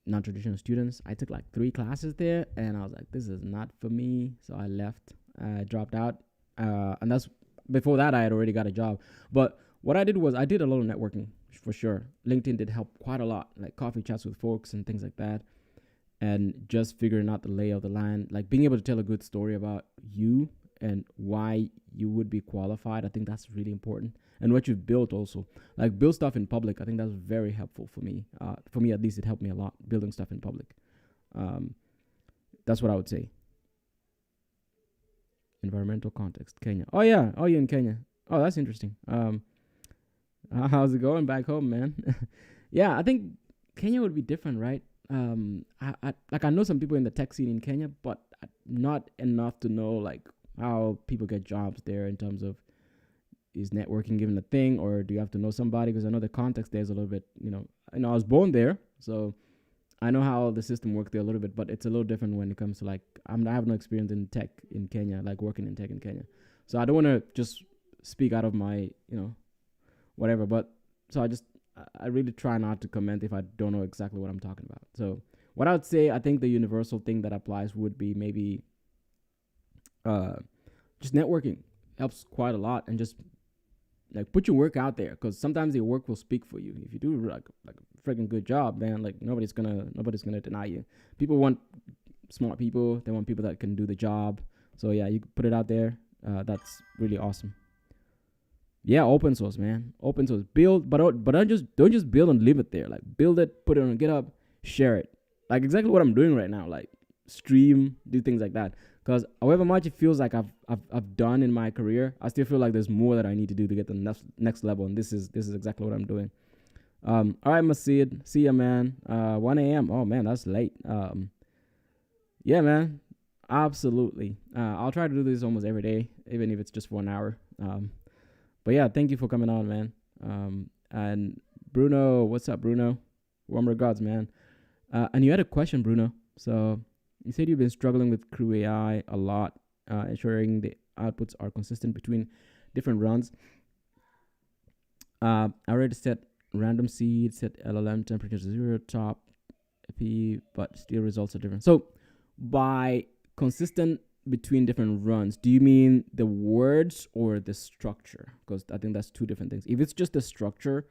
non-traditional students. I took like 3 classes there, and I was like, this is not for me. So I left. I dropped out. And that's before that I had already got a job. But what I did was I did a lot of networking for sure. LinkedIn did help quite a lot, like coffee chats with folks and things like that. And just figuring out the lay of the land, like being able to tell a good story about you and why you would be qualified. I think that's really important. And what you've built also, like build stuff in public. I think that's very helpful for me. For me, at least, it helped me a lot building stuff in public. That's what I would say. Environmental context, Kenya. Oh yeah, you're in Kenya. Oh, that's interesting. How's it going back home, man? Yeah, I think Kenya would be different, right? I know some people in the tech scene in Kenya, but not enough to know like how people get jobs there in terms of, is networking given a thing, or do you have to know somebody? Because I know the context there is a little bit, I was born there, so I know how the system works there a little bit, but it's a little different when it comes to like, I have no experience in tech in Kenya, like working in tech in Kenya. So I don't want to just speak out of my, whatever. But so I really try not to comment if I don't know exactly what I'm talking about. So what I would say, I think the universal thing that applies would be maybe just networking helps quite a lot, and just like put your work out there, because sometimes your work will speak for you. If you do like a freaking good job, man, like nobody's gonna deny you. People want smart people. They want people that can do the job. So yeah, you put it out there, That's really awesome. Yeah, open source, man. Open source. Build, but don't just build and leave it there. Like build it, put it on GitHub, share it. Like exactly what I'm doing right now. Like stream, do things like that. Because however much it feels like I've done in my career, I still feel like there's more that I need to do to get to the next level. And this is exactly what I'm doing. All right, Masid. See ya, man. 1 a.m. Oh man, that's late. Yeah, man. Absolutely. I'll try to do this almost every day, even if it's just for an hour. But yeah, thank you for coming on, man. And Bruno, what's up, Bruno? Warm regards, man. And you had a question, Bruno. So you said you've been struggling with CrewAI a lot, ensuring the outputs are consistent between different runs. I already set random seed, set LLM temperature to 0, top P, but still results are different. So by consistent between different runs, do you mean the words or the structure? Because I think that's two different things. If it's just the structure,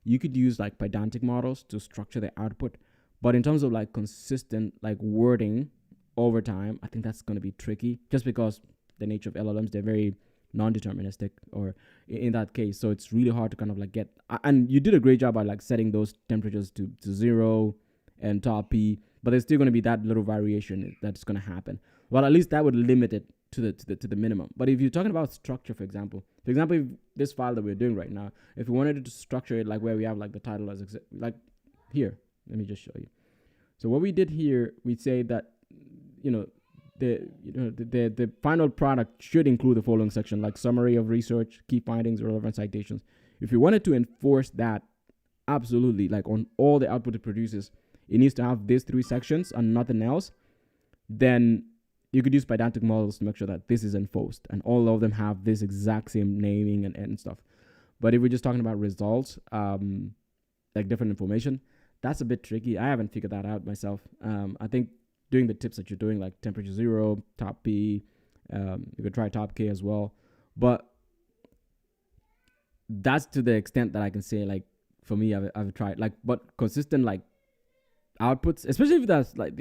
you could use like pedantic models to structure the output. But in terms of like consistent like wording over time, I think that's going to be tricky just because the nature of LLMs, they're very non-deterministic or in that case. So it's really hard to kind of like get, and you did a great job by like setting those temperatures to 0 and top P, but there's still going to be that little variation that's going to happen. Well, at least that would limit it to the minimum. But if you're talking about structure, for example, if this file that we're doing right now, if we wanted to structure it like where we have like the title as like here, let me just show you. So what we did here, we say that the final product should include the following section, like summary of research, key findings, relevant citations. If you wanted to enforce that, absolutely, like on all the output it produces, it needs to have these 3 sections and nothing else. Then you could use pedantic models to make sure that this is enforced and all of them have this exact same naming and stuff. But if we're just talking about results, like different information, that's a bit tricky. I haven't figured that out myself. I think doing the tips that you're doing, like temperature 0, top P, you could try top K as well. But that's to the extent that I can say, like, for me, I've tried, like, but consistent, like, outputs, especially if that's like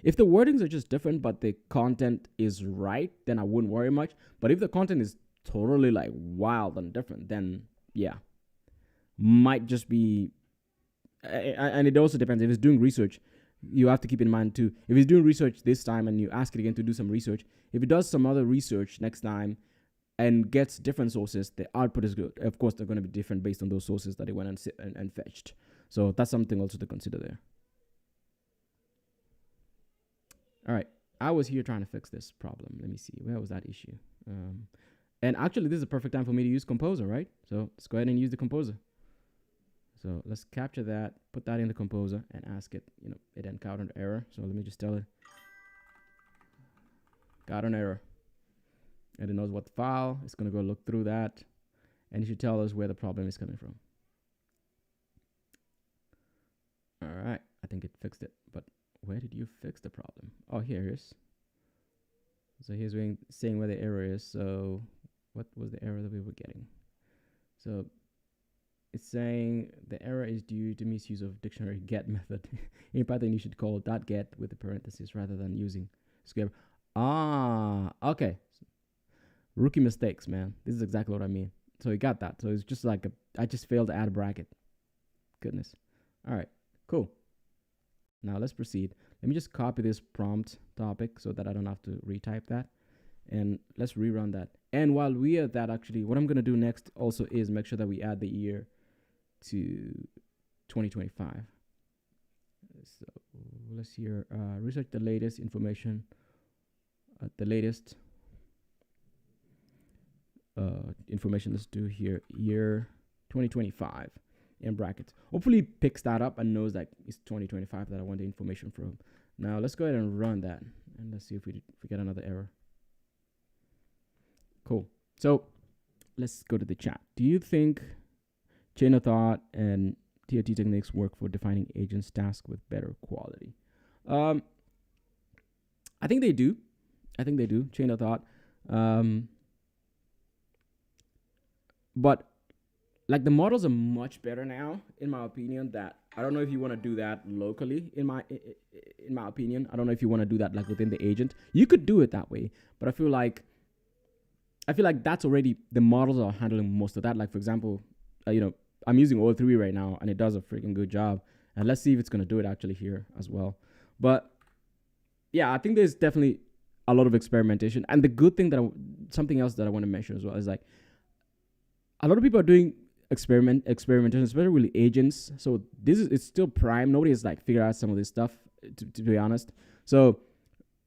if the wordings are just different but the content is right, then I wouldn't worry much. But if the content is totally like wild and different, then yeah, might just be and it also depends. If it's doing research, you have to keep in mind too, if it's doing research this time and you ask it again to do some research, if it does some other research next time and gets different sources, the output is good. Of course, they're going to be different based on those sources that it went and fetched. So that's something also to consider there. All right, I was here trying to fix this problem. Let me see, where was that issue? And actually, this is a perfect time for me to use Composer, right? So let's go ahead and use the Composer. So let's capture that, put that in the Composer, and ask it, it encountered error. So let me just tell it, got an error. And it knows what file. It's going to go look through that, and it should tell us where the problem is coming from. All right, I think it fixed it, but where did you fix the problem? Oh, here it is. So here's saying where the error is. So what was the error that we were getting? So it's saying the error is due to misuse of dictionary get method. In Python, you should call .get with the parentheses rather than using square. Okay. Rookie mistakes, man. This is exactly what I mean. So you got that. So it's just like I just failed to add a bracket. Goodness. All right, cool. Now let's proceed. Let me just copy this prompt topic so that I don't have to retype that. And let's rerun that. And while we are at that, actually, what I'm going to do next also is make sure that we add the year to 2025. So let's hear research the latest information, the latest information. Let's do here year 2025 in brackets. Hopefully it picks that up and knows that it's 2025 that I want the information from. Now let's go ahead and run that and let's see if we get another error. Cool. So let's go to the chat. Do you think chain of thought and TOT techniques work for defining agents tasks with better quality? I think they do. Chain of thought. But like the models are much better now, in my opinion. That I don't know if you want to do that locally. In my opinion, I don't know if you want to do that like within the agent. You could do it that way, but I feel like I feel like that's already the models are handling most of that. Like for example, I'm using O3 right now, and it does a freaking good job. And let's see if it's gonna do it actually here as well. But yeah, I think there's definitely a lot of experimentation. And the good thing something else that I want to mention as well is like a lot of people are doing experimentation, especially with agents. So it's still prime. Nobody has like figured out some of this stuff, to be honest. So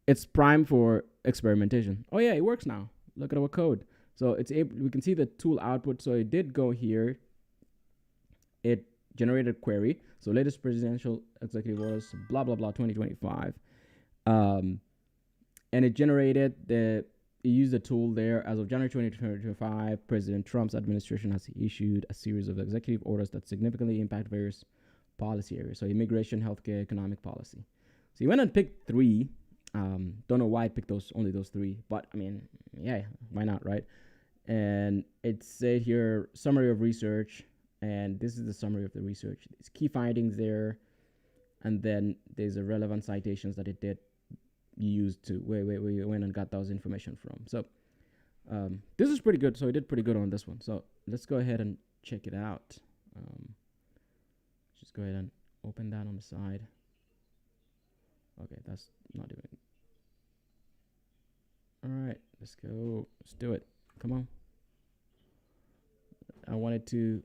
it's prime for experimentation. Oh yeah, it works now. Look at our code. So we can see the tool output. So it did go here. It generated a query. So latest presidential executive orders, blah blah blah, 2025. And it generated it used the tool there. As of January 2025, President Trump's administration has issued a series of executive orders that significantly impact various policy areas. So immigration, healthcare, economic policy. So he went and picked 3. Don't know why I picked only those 3, but I mean, yeah, why not, right? And it said here, summary of research, and this is the summary of the research. It's key findings there, and then there's a relevant citations that it did use to where we went and got those information from. So this is pretty good. So it did pretty good on this one. So let's go ahead and check it out. Just go ahead and open that on the side. Okay, that's not even. All right, let's go. Let's do it. Come on. I wanted to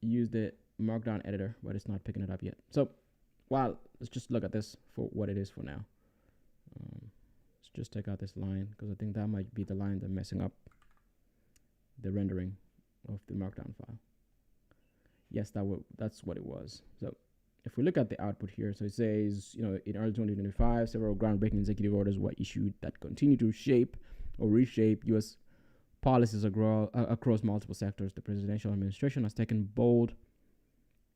use the markdown editor, but it's not picking it up yet. So, let's just look at this for what it is for now. Let's just take out this line because I think that might be the line that's messing up the rendering of the markdown file. Yes, that's what it was. So if we look at the output here, so it says, in early 2025, several groundbreaking executive orders were issued that continue to shape or reshape U.S. policies across multiple sectors. The presidential administration has taken bold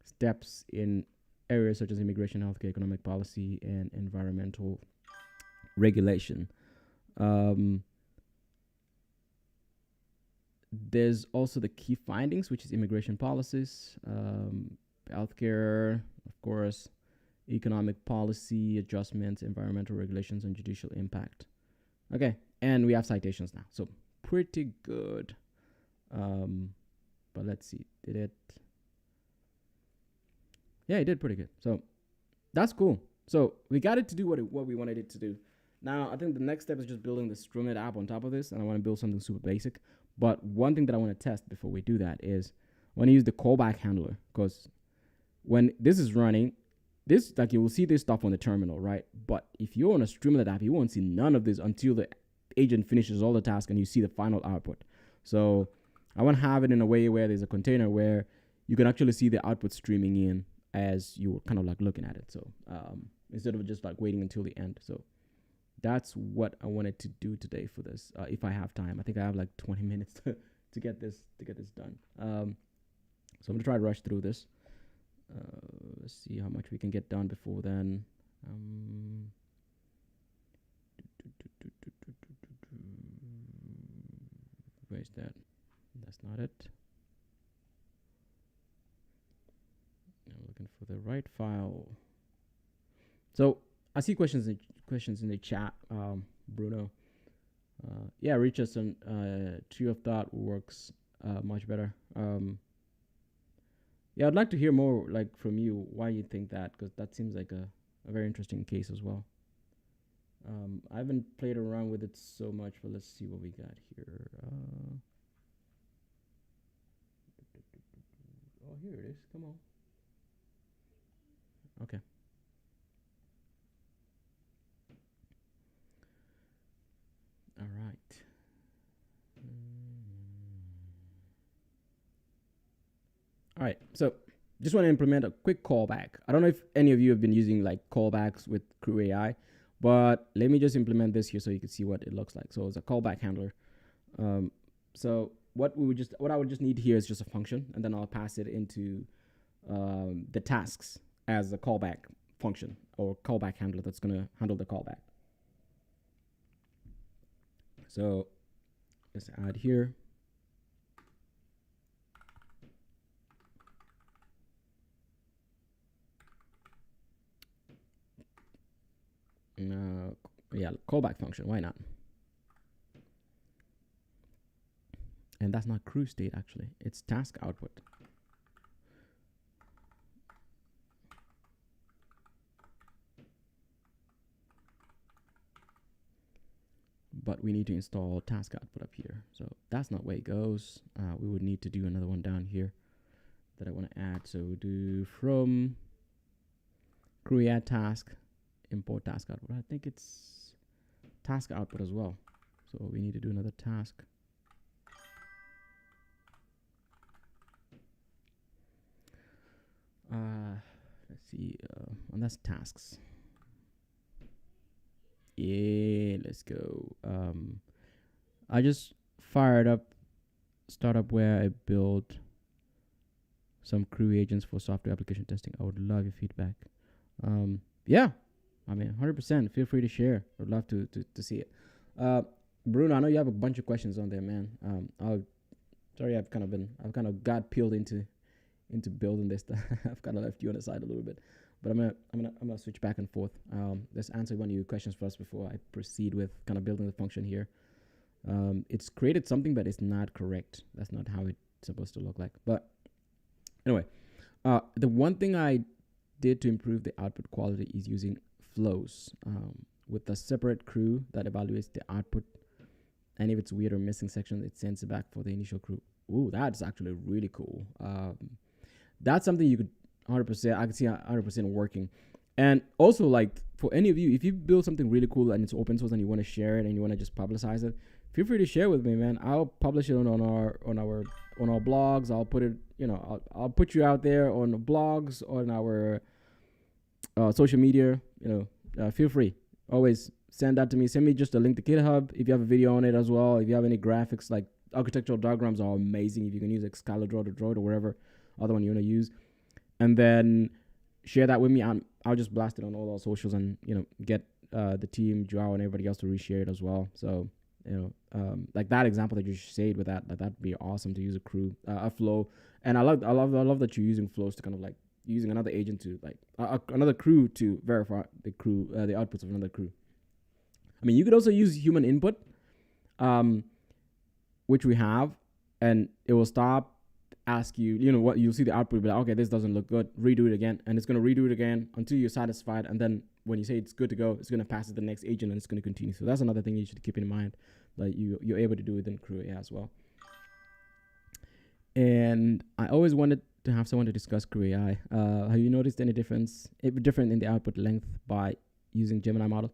steps in areas such as immigration, healthcare, economic policy, and environmental regulation. There's also the key findings, which is immigration policies, healthcare, of course, economic policy adjustments, environmental regulations, and judicial impact. Okay, and we have citations now, so pretty good. But let's see, did it? Yeah, it did pretty good. So that's cool. So we got it to do what we wanted it to do. Now, I think the next step is just building the Streamlit app on top of this, and I want to build something super basic. But one thing that I want to test before we do that is I want to use the callback handler, because when this is running, you will see this stuff on the terminal, right? But if you're on a Streamlit app, you won't see none of this until the agent finishes all the tasks and you see the final output. So I want to have it in a way where there's a container where you can actually see the output streaming in as you're kind of like looking at it. So instead of just like waiting until the end. So that's what I wanted to do today for this. If I have time, I think I have like 20 minutes to get this done. So I'm gonna try to rush through this. Let's see how much we can get done before then. Where's that? That's not it. I'm looking for the right file. So I see questions in the chat, Bruno. Yeah, Richardson, Tree of Thought works much better. Yeah, I'd like to hear more like from you why you think that, because that seems like a very interesting case as well. I haven't played around with it so much, but let's see what we got here. Oh, here it is. Come on. Okay. All right. All right. So just want to implement a quick callback. I don't know if any of you have been using like callbacks with CrewAI, but let me just implement this here so you can see what it looks like. So it's a callback handler. So what I would just need here is just a function, and then I'll pass it into the tasks as a callback function or callback handler that's going to handle the callback. So let's add here. Yeah, callback function. Why not? And that's not crew state, actually. It's task output. But we need to install task output up here. So that's not where it goes. We would need to do another one down here that I want to add. So we'll do from CrewAI task, import task output. I think it's task output as well. So we need to do another task. Let's see, and that's tasks. Yeah, let's go. I just fired up startup where I built some crew agents for software application testing. I would love your feedback. Yeah, I mean, 100%. Feel free to share. I'd love to see it. Bruno, I know you have a bunch of questions on there, man. I've kind of got peeled into building this. I've kind of left you on the side a little bit, but I'm gonna switch back and forth. Let's answer one of your questions first before I proceed with kind of building the function here. It's created something, but it's not correct. That's not how it's supposed to look like. But anyway, the one thing I did to improve the output quality is using flows with a separate crew that evaluates the output, and if it's weird or missing sections, it sends it back for the initial crew. Ooh, that's actually really cool. That's something you could 100%. I can see 100% working. And also, like, for any of you, if you build something really cool and it's open source and you want to share it and you want to just publicize it, feel free to share with me, man. I'll publish it on our blogs. I'll put it, I'll put you out there on the blogs, on our social media. Feel free. Always send that to me. Send me just a link to GitHub if you have a video on it as well. If you have any graphics, like architectural diagrams are amazing. If you can use Excalibur or Droid or whatever other one you want to use, and then share that with me. I'll just blast it on all our socials and get the team, Joao, and everybody else to reshare it as well. So like that example that you said with that'd be awesome to use a flow. And I love that you're using flows to kind of like using another agent to like another crew to verify the outputs of another crew. I mean, you could also use human input, which we have, and it will stop, ask you, what you'll see the output, be like, okay, this doesn't look good, redo it again, and it's going to redo it again until you're satisfied, and then when you say it's good to go, it's going to pass it to the next agent and it's going to continue. So that's another thing you should keep in mind, like you're able to do within CrewAI as well. And I always wanted to have someone to discuss CrewAI. Have you noticed any difference in the output length by using Gemini models?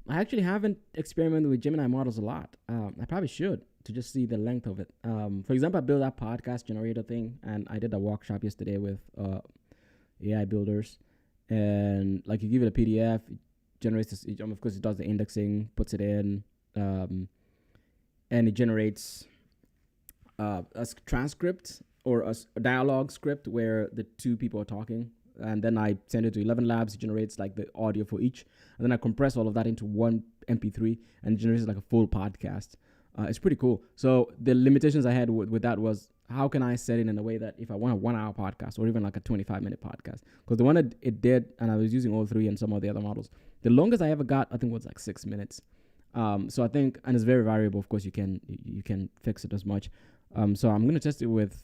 I actually haven't experimented with Gemini models a lot. I probably should, to just see the length of it. For example, I built that podcast generator thing, and I did a workshop yesterday with AI builders, and like you give it a PDF, it generates this. Of course, it does the indexing, puts it in, and it generates a transcript or a dialogue script where the two people are talking. And then I send it to 11 Labs. It generates like the audio for each, and then I compress all of that into one MP3 and it generates like a full podcast. It's pretty cool. So the limitations I had with that was, how can I set it in a way that if I want a 1 hour podcast or even like a 25-minute podcast, because the one that it did, and I was using all three and some of the other models, the longest I ever got, I think, was like 6 minutes. So I think, and it's very variable. Of course, you can fix it as much. So I'm going to test it with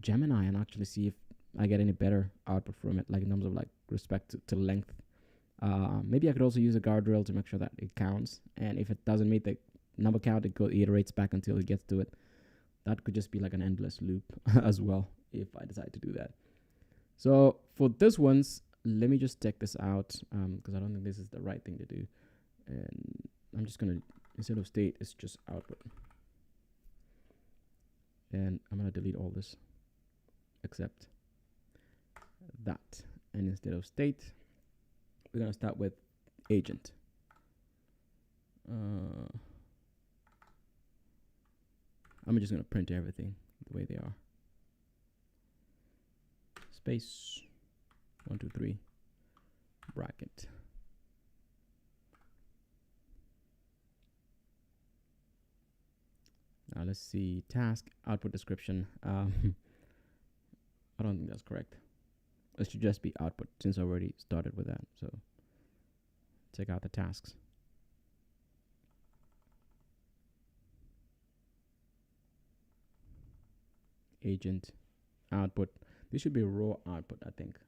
Gemini and actually see if I get any better output from it, like in terms of like respect to length. Maybe I could also use a guardrail to make sure that it counts. And if it doesn't meet the number count, it iterates back until it gets to it. That could just be like an endless loop as well if I decide to do that. So for this ones, let me just check this out because I don't think this is the right thing to do. And I'm just going to, instead of state, it's just output. And I'm going to delete all this except that. And instead of state, we're going to start with agent. I'm just going to print everything the way they are. Space, 1, 2, 3, bracket. Now let's see, task, output description. I don't think that's correct. It should just be output since I already started with that. So check out the tasks. agent output. This should be raw output, I think.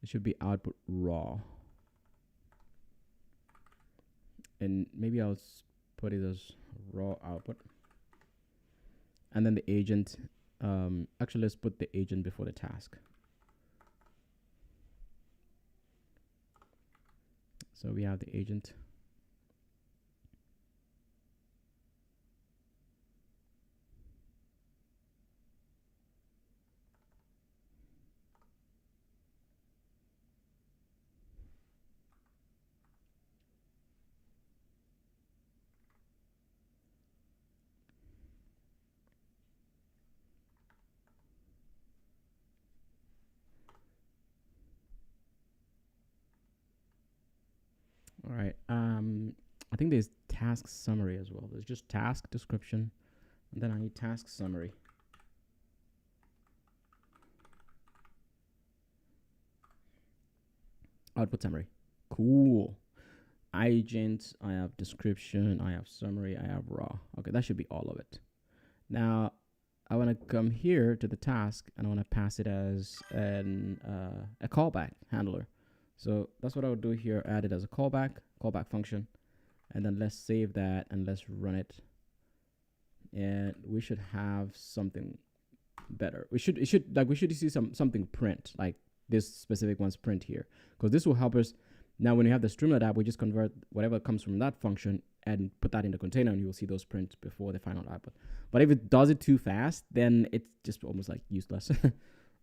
It should be output raw. And maybe I'll put it as raw output. And then the agent, actually let's put the agent before the task. So we have the agent. All right. I think there's task summary as well. There's just task description, and then I need task summary. Output summary. Cool. Agent, I have description, I have summary, I have raw. Okay, that should be all of it. Now, I want to come here to the task, and I want to pass it as a callback handler. So that's what I would do here. Add it as a callback function, and then let's save that and let's run it. And we should have something better. We should see something print, like this specific one's print here, because this will help us. Now, when you have the Streamlit app, we just convert whatever comes from that function and put that in the container, and you will see those prints before the final output. But if it does it too fast, then it's just almost like useless.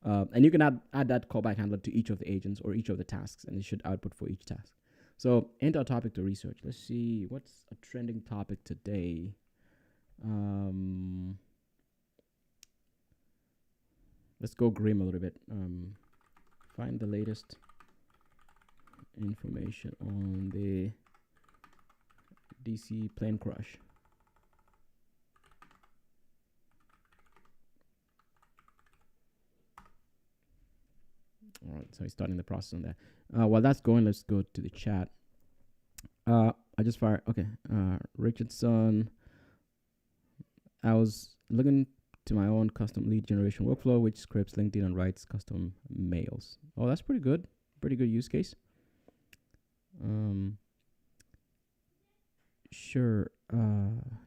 And you can add that callback handler to each of the agents or each of the tasks, and it should output for each task. So enter a topic to research. Let's see what's a trending topic today. Let's go grim a little bit. Find the latest information on the DC plane crash. All right, so he's starting the process on that. While that's going, let's go to the chat. I just fired. Okay, Richardson. I was looking to my own custom lead generation workflow, which scripts LinkedIn and writes custom mails. Oh, that's pretty good. Pretty good use case. Sure.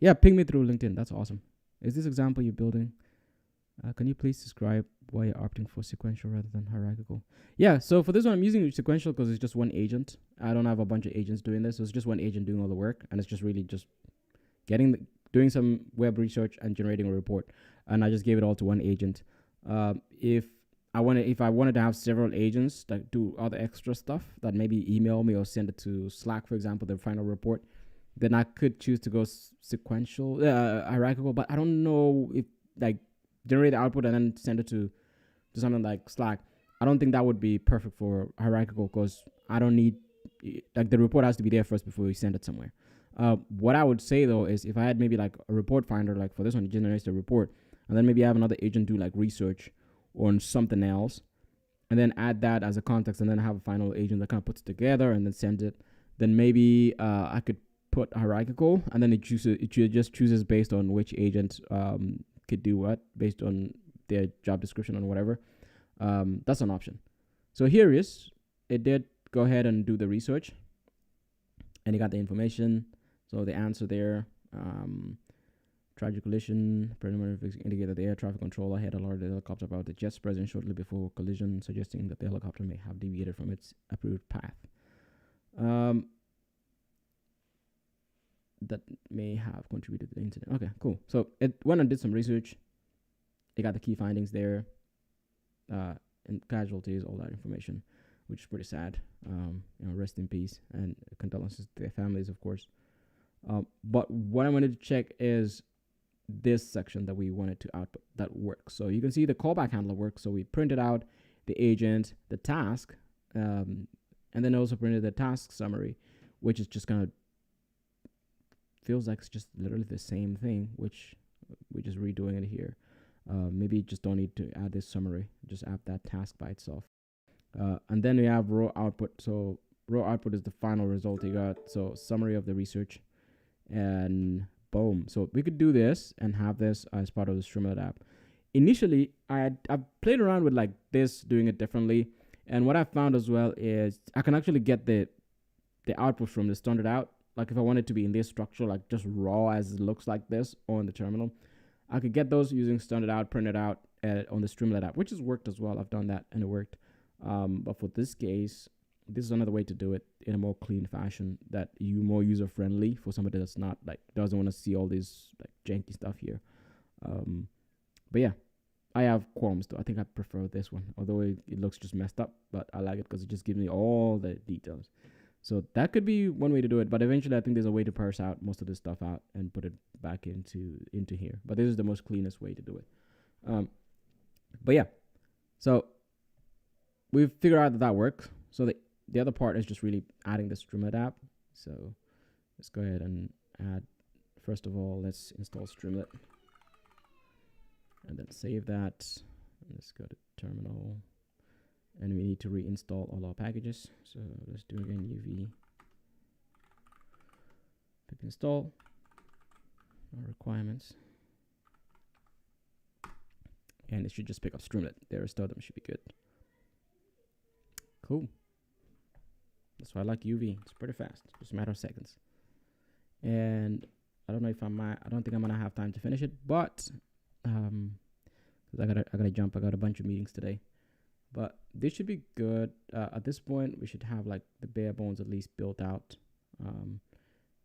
Yeah, ping me through LinkedIn. That's awesome. Is this example you're building? Can you please describe why you're opting for sequential rather than hierarchical? Yeah, so for this one, I'm using sequential because it's just one agent. I don't have a bunch of agents doing this. So it's just one agent doing all the work, and it's just really just doing some web research and generating a report. And I just gave it all to one agent. If I wanted to have several agents that do other extra stuff, that maybe email me or send it to Slack, for example, the final report, then I could choose to go sequential, hierarchical. But I don't know if like generate the output and then send it to something like Slack. I don't think that would be perfect for hierarchical, because I don't need, like, the report has to be there first before we send it somewhere. What I would say though is if I had maybe like a report finder, like for this one, it generates the report, and then maybe I have another agent do like research on something else, and then add that as a context, and then have a final agent that kind of puts it together and then sends it. Then maybe I could put hierarchical, and then it just chooses based on which agent could do what based on their job description or whatever. That's an option. So here is, it did go ahead and do the research, and it got the information. So the answer there, tragic collision, preliminary indicated that the air traffic controller had alerted the helicopter about the jet's presence shortly before collision, suggesting that the helicopter may have deviated from its approved path. That may have contributed to the incident. Okay, cool. So it went and did some research. It got the key findings there, and casualties, all that information, which is pretty sad. Rest in peace, and condolences to their families, of course. But what I wanted to check is this section that we wanted to output that works. So you can see the callback handler works. So we printed out the agent, the task, and then also printed the task summary, which is just kind of feels like it's just literally the same thing, which we're just redoing it here. Maybe you just don't need to add this summary, just add that task by itself. And then we have raw output. So raw output is the final result you got. So summary of the research, and boom. So we could do this and have this as part of the Streamlit app. initially I've played around with like this, doing it differently, and what I found as well is I can actually get the output from the standard out. Like if I wanted to be in this structure, like just raw as it looks like this on the terminal, I could get those using standard out, printed out on the Streamlit app, which has worked as well. I've done that and it worked. But for this case, this is another way to do it in a more clean fashion that you more user friendly for somebody that's not like doesn't want to see all this like janky stuff here. But yeah, I have qualms though. I think I prefer this one, although it looks just messed up, but I like it because it just gives me all the details. So that could be one way to do it, but eventually I think there's a way to parse out most of this stuff out and put it back into here. But this is the most cleanest way to do it. But yeah, so we've figured out that works. So the other part is just really adding the Streamlit app. So let's go ahead and add. First of all, let's install Streamlit, and then save that. Let's go to terminal. And we need to reinstall all our packages. So let's do again uv pip install our requirements. And it should just pick up Streamlit. There, restore them, should be good. Cool. That's why I like UV. It's pretty fast. Just a matter of seconds. And I don't know if I don't think I'm gonna have time to finish it, but because I gotta jump. I got a bunch of meetings today. But this should be good. At this point, we should have like the bare bones at least built out.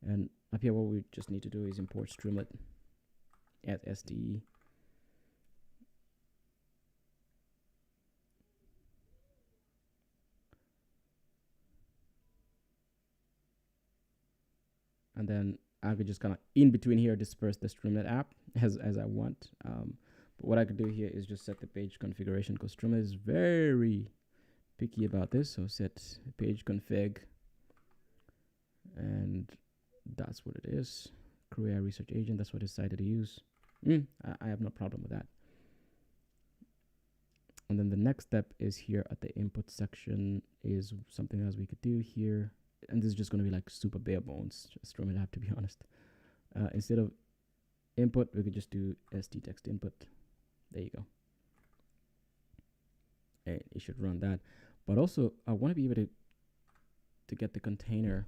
And up here, what we just need to do is import Streamlit as SDE. And then I could just kind of in between here disperse the Streamlit app as I want. But what I could do here is just set the page configuration, because Streamlit is very picky about this. So set page config, and that's what it is. CrewAI Research Agent, that's what it's decided to use. I have no problem with that. And then the next step is here at the input section is something else we could do here. And this is just going to be like super bare bones, just Streamlit app, to be honest. Instead of input, we could just do SD text input. There you go. And it should run that. But also, I want to be able to get the container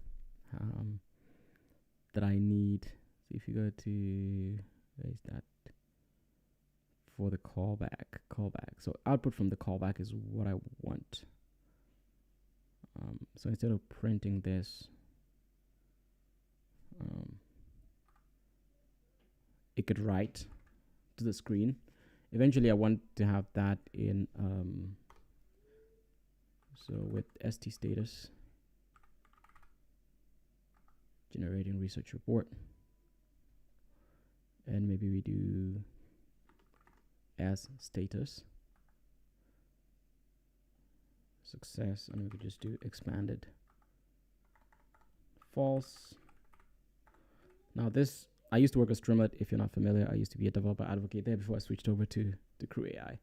that I need. So if you go to, where's that? For the callback. So output from the callback is what I want. So instead of printing this, it could write to the screen. Eventually I want to have that in so with st status generating research report, and maybe we do as status success, and we could just do expanded false. Now this, I used to work with Streamlit. If you're not familiar, I used to be a developer advocate there before I switched over to CrewAI.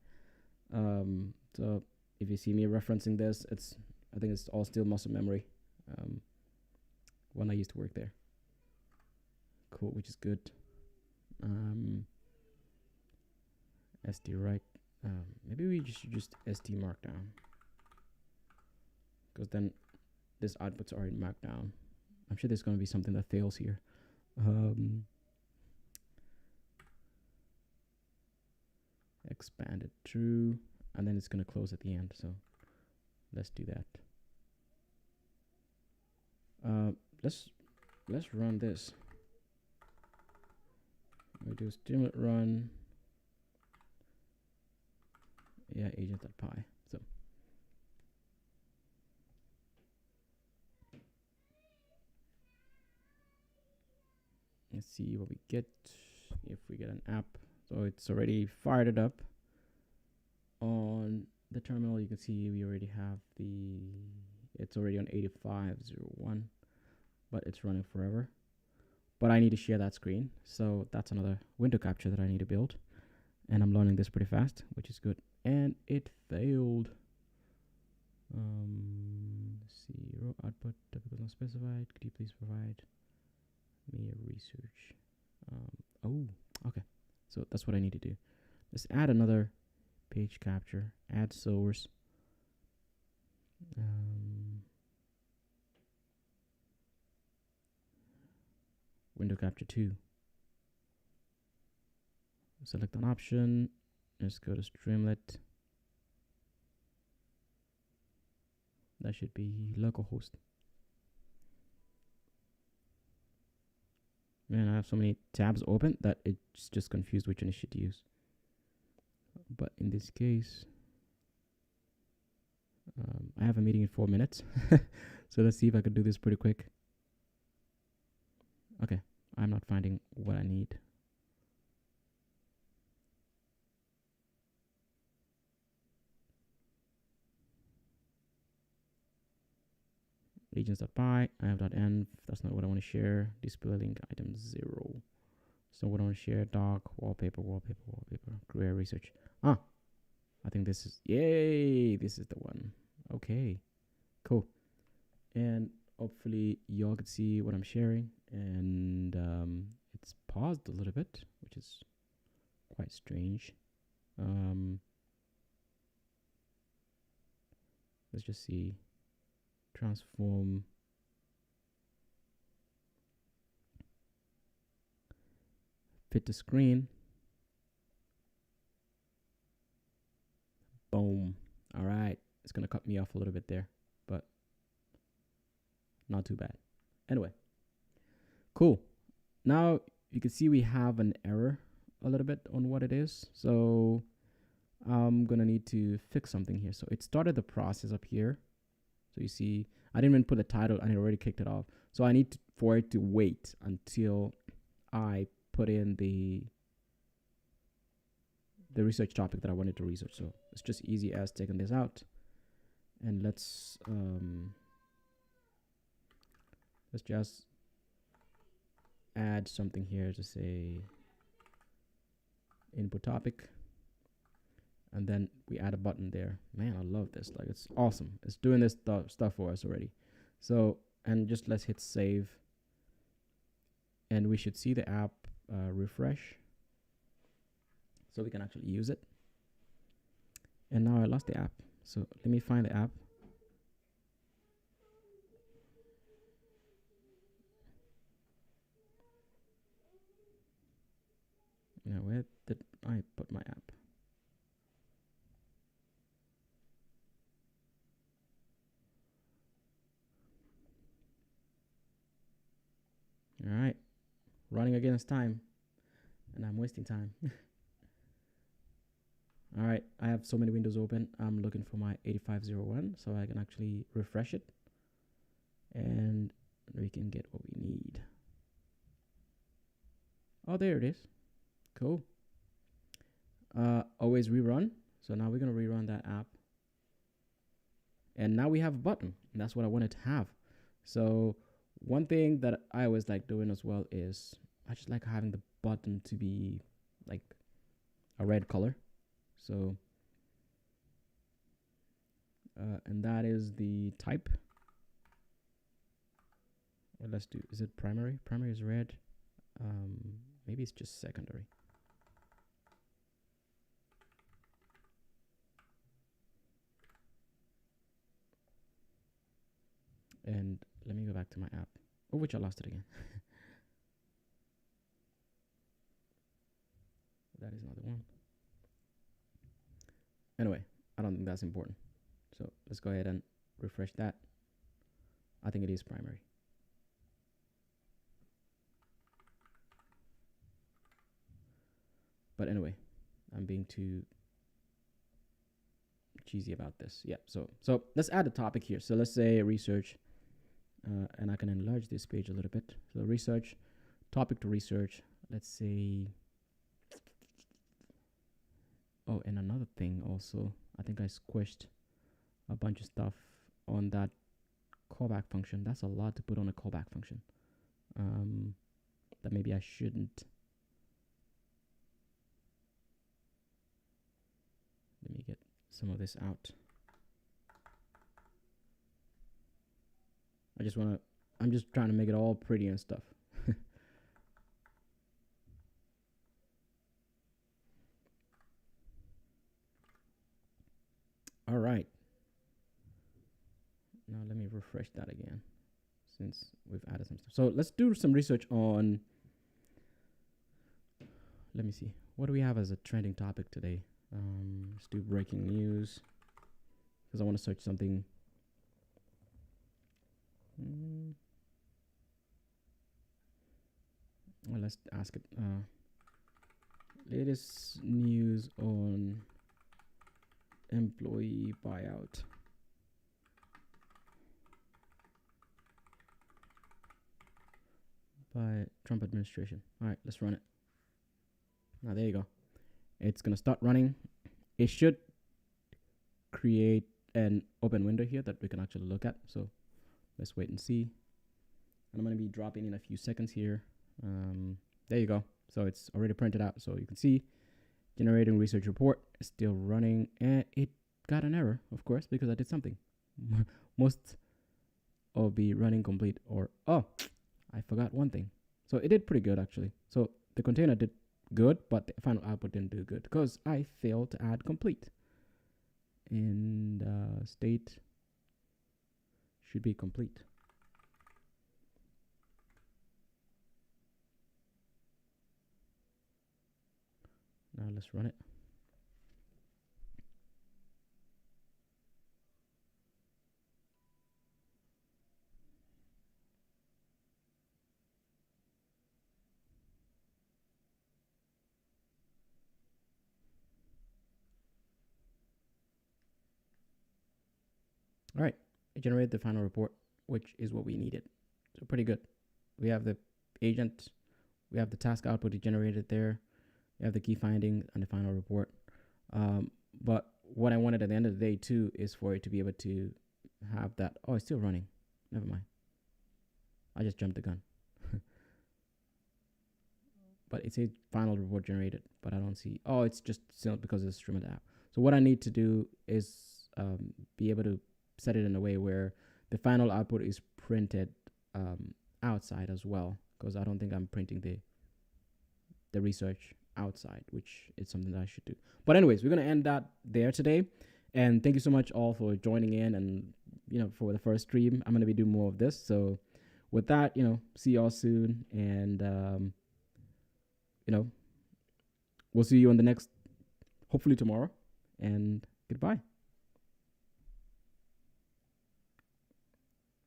So if you see me referencing this, I think it's all still muscle memory when I used to work there. Cool, which is good. SD right. Maybe we should just SD markdown, because then this outputs are in markdown. I'm sure there's going to be something that fails here. Expanded true, and then it's going to close at the end. So let's do that. Let's run this. We do Streamlit run. Yeah, agent.py. So let's see what we get if we get an app. So it's already fired it up on the terminal. You can see we already have it's already on 8501, but it's running forever. But I need to share that screen, so that's another window capture that I need to build. And I'm learning this pretty fast, which is good. And it failed. Let's see, raw output topic was not specified. Could you please provide me a research? Oh, okay. So that's what I need to do. Let's add another page capture. Add source. Window capture 2. Select an option. Let's go to Streamlit. That should be localhost. Man, I have so many tabs open that it's just confused which one I should use. But in this case, I have a meeting in 4 minutes. So let's see if I could do this pretty quick. Okay, I'm not finding what I need. Regions.py, I have .env, that's not what I want to share. Display link item 0. So what I want to share, doc, wallpaper, CrewAI research. I think this is, yay, this is the one. Okay, cool. And hopefully y'all could see what I'm sharing. And it's paused a little bit, which is quite strange. Let's just see. Transform. Fit the screen. Boom. All right. It's going to cut me off a little bit there, but not too bad. Anyway. Cool. Now you can see we have an error a little bit on what it is. So I'm going to need to fix something here. So it started the process up here. So you see, I didn't even put a title and it already kicked it off. So I need for it to wait until I put in the research topic that I wanted to research. So it's just easy as taking this out. And let's just add something here to say input topic. And then we add a button there. Man, I love this. Like, it's awesome. It's doing this stuff for us already. So, and just let's hit save. And we should see the app refresh. So we can actually use it. And now I lost the app. So let me find the app. Now, where did I put my app? All right, running against time, and I'm wasting time. All right, I have so many windows open. I'm looking for my 8501 so I can actually refresh it, and we can get what we need. Oh, there it is. Cool. Always rerun. So now we're gonna rerun that app, and now we have a button, and that's what I wanted to have. So one thing that I always like doing as well is I just like having the button to be like a red color. So, and that is the type. Well, let's do, is it primary? Primary is red. Maybe it's just secondary. And let me go back to my app. Oh, which I lost it again. That is not the one. Anyway, I don't think that's important. So let's go ahead and refresh that. I think it is primary. But anyway, I'm being too cheesy about this. Yeah, so let's add a topic here. So let's say research, and I can enlarge this page a little bit. So research, topic to research. Let's say, oh, and another thing also, I think I squished a bunch of stuff on that callback function. That's a lot to put on a callback function. That maybe I shouldn't. Let me get some of this out. I'm just trying to make it all pretty and stuff. Now let me refresh that again, since we've added some stuff. So let's do some research on. Let me see. What do we have as a trending topic today? Let's do breaking news, because I want to search something. Well, let's ask it. Latest news on employee buyout. By Trump administration. All right, let's run it. Now there you go. It's gonna start running. It should create an open window here that we can actually look at. So let's wait and see. And I'm gonna be dropping in a few seconds here. There you go. So it's already printed out. So you can see generating research report is still running, and it got an error, of course, because I did something. Most of be running complete, or I forgot one thing. So it did pretty good actually. So the container did good, but the final output didn't do good because I failed to add complete. And state should be complete. Now let's run it. All right, it generated the final report, which is what we needed. So pretty good. We have the agent, we have the task output it generated there, we have the key finding and the final report. But what I wanted at the end of the day too is for it to be able to have that. Oh, it's still running. Never mind. I just jumped the gun. But it says final report generated, but I don't see. Oh, it's just still because it's Streamlit app. So what I need to do is be able to set it in a way where the final output is printed outside as well, because I don't think I'm printing the research outside, which is something that I should do. But anyways, we're going to end that there today. And thank you so much all for joining in, and for the first stream. I'm going to be doing more of this. So with that, see y'all soon, and we'll see you on the next, hopefully tomorrow, and goodbye.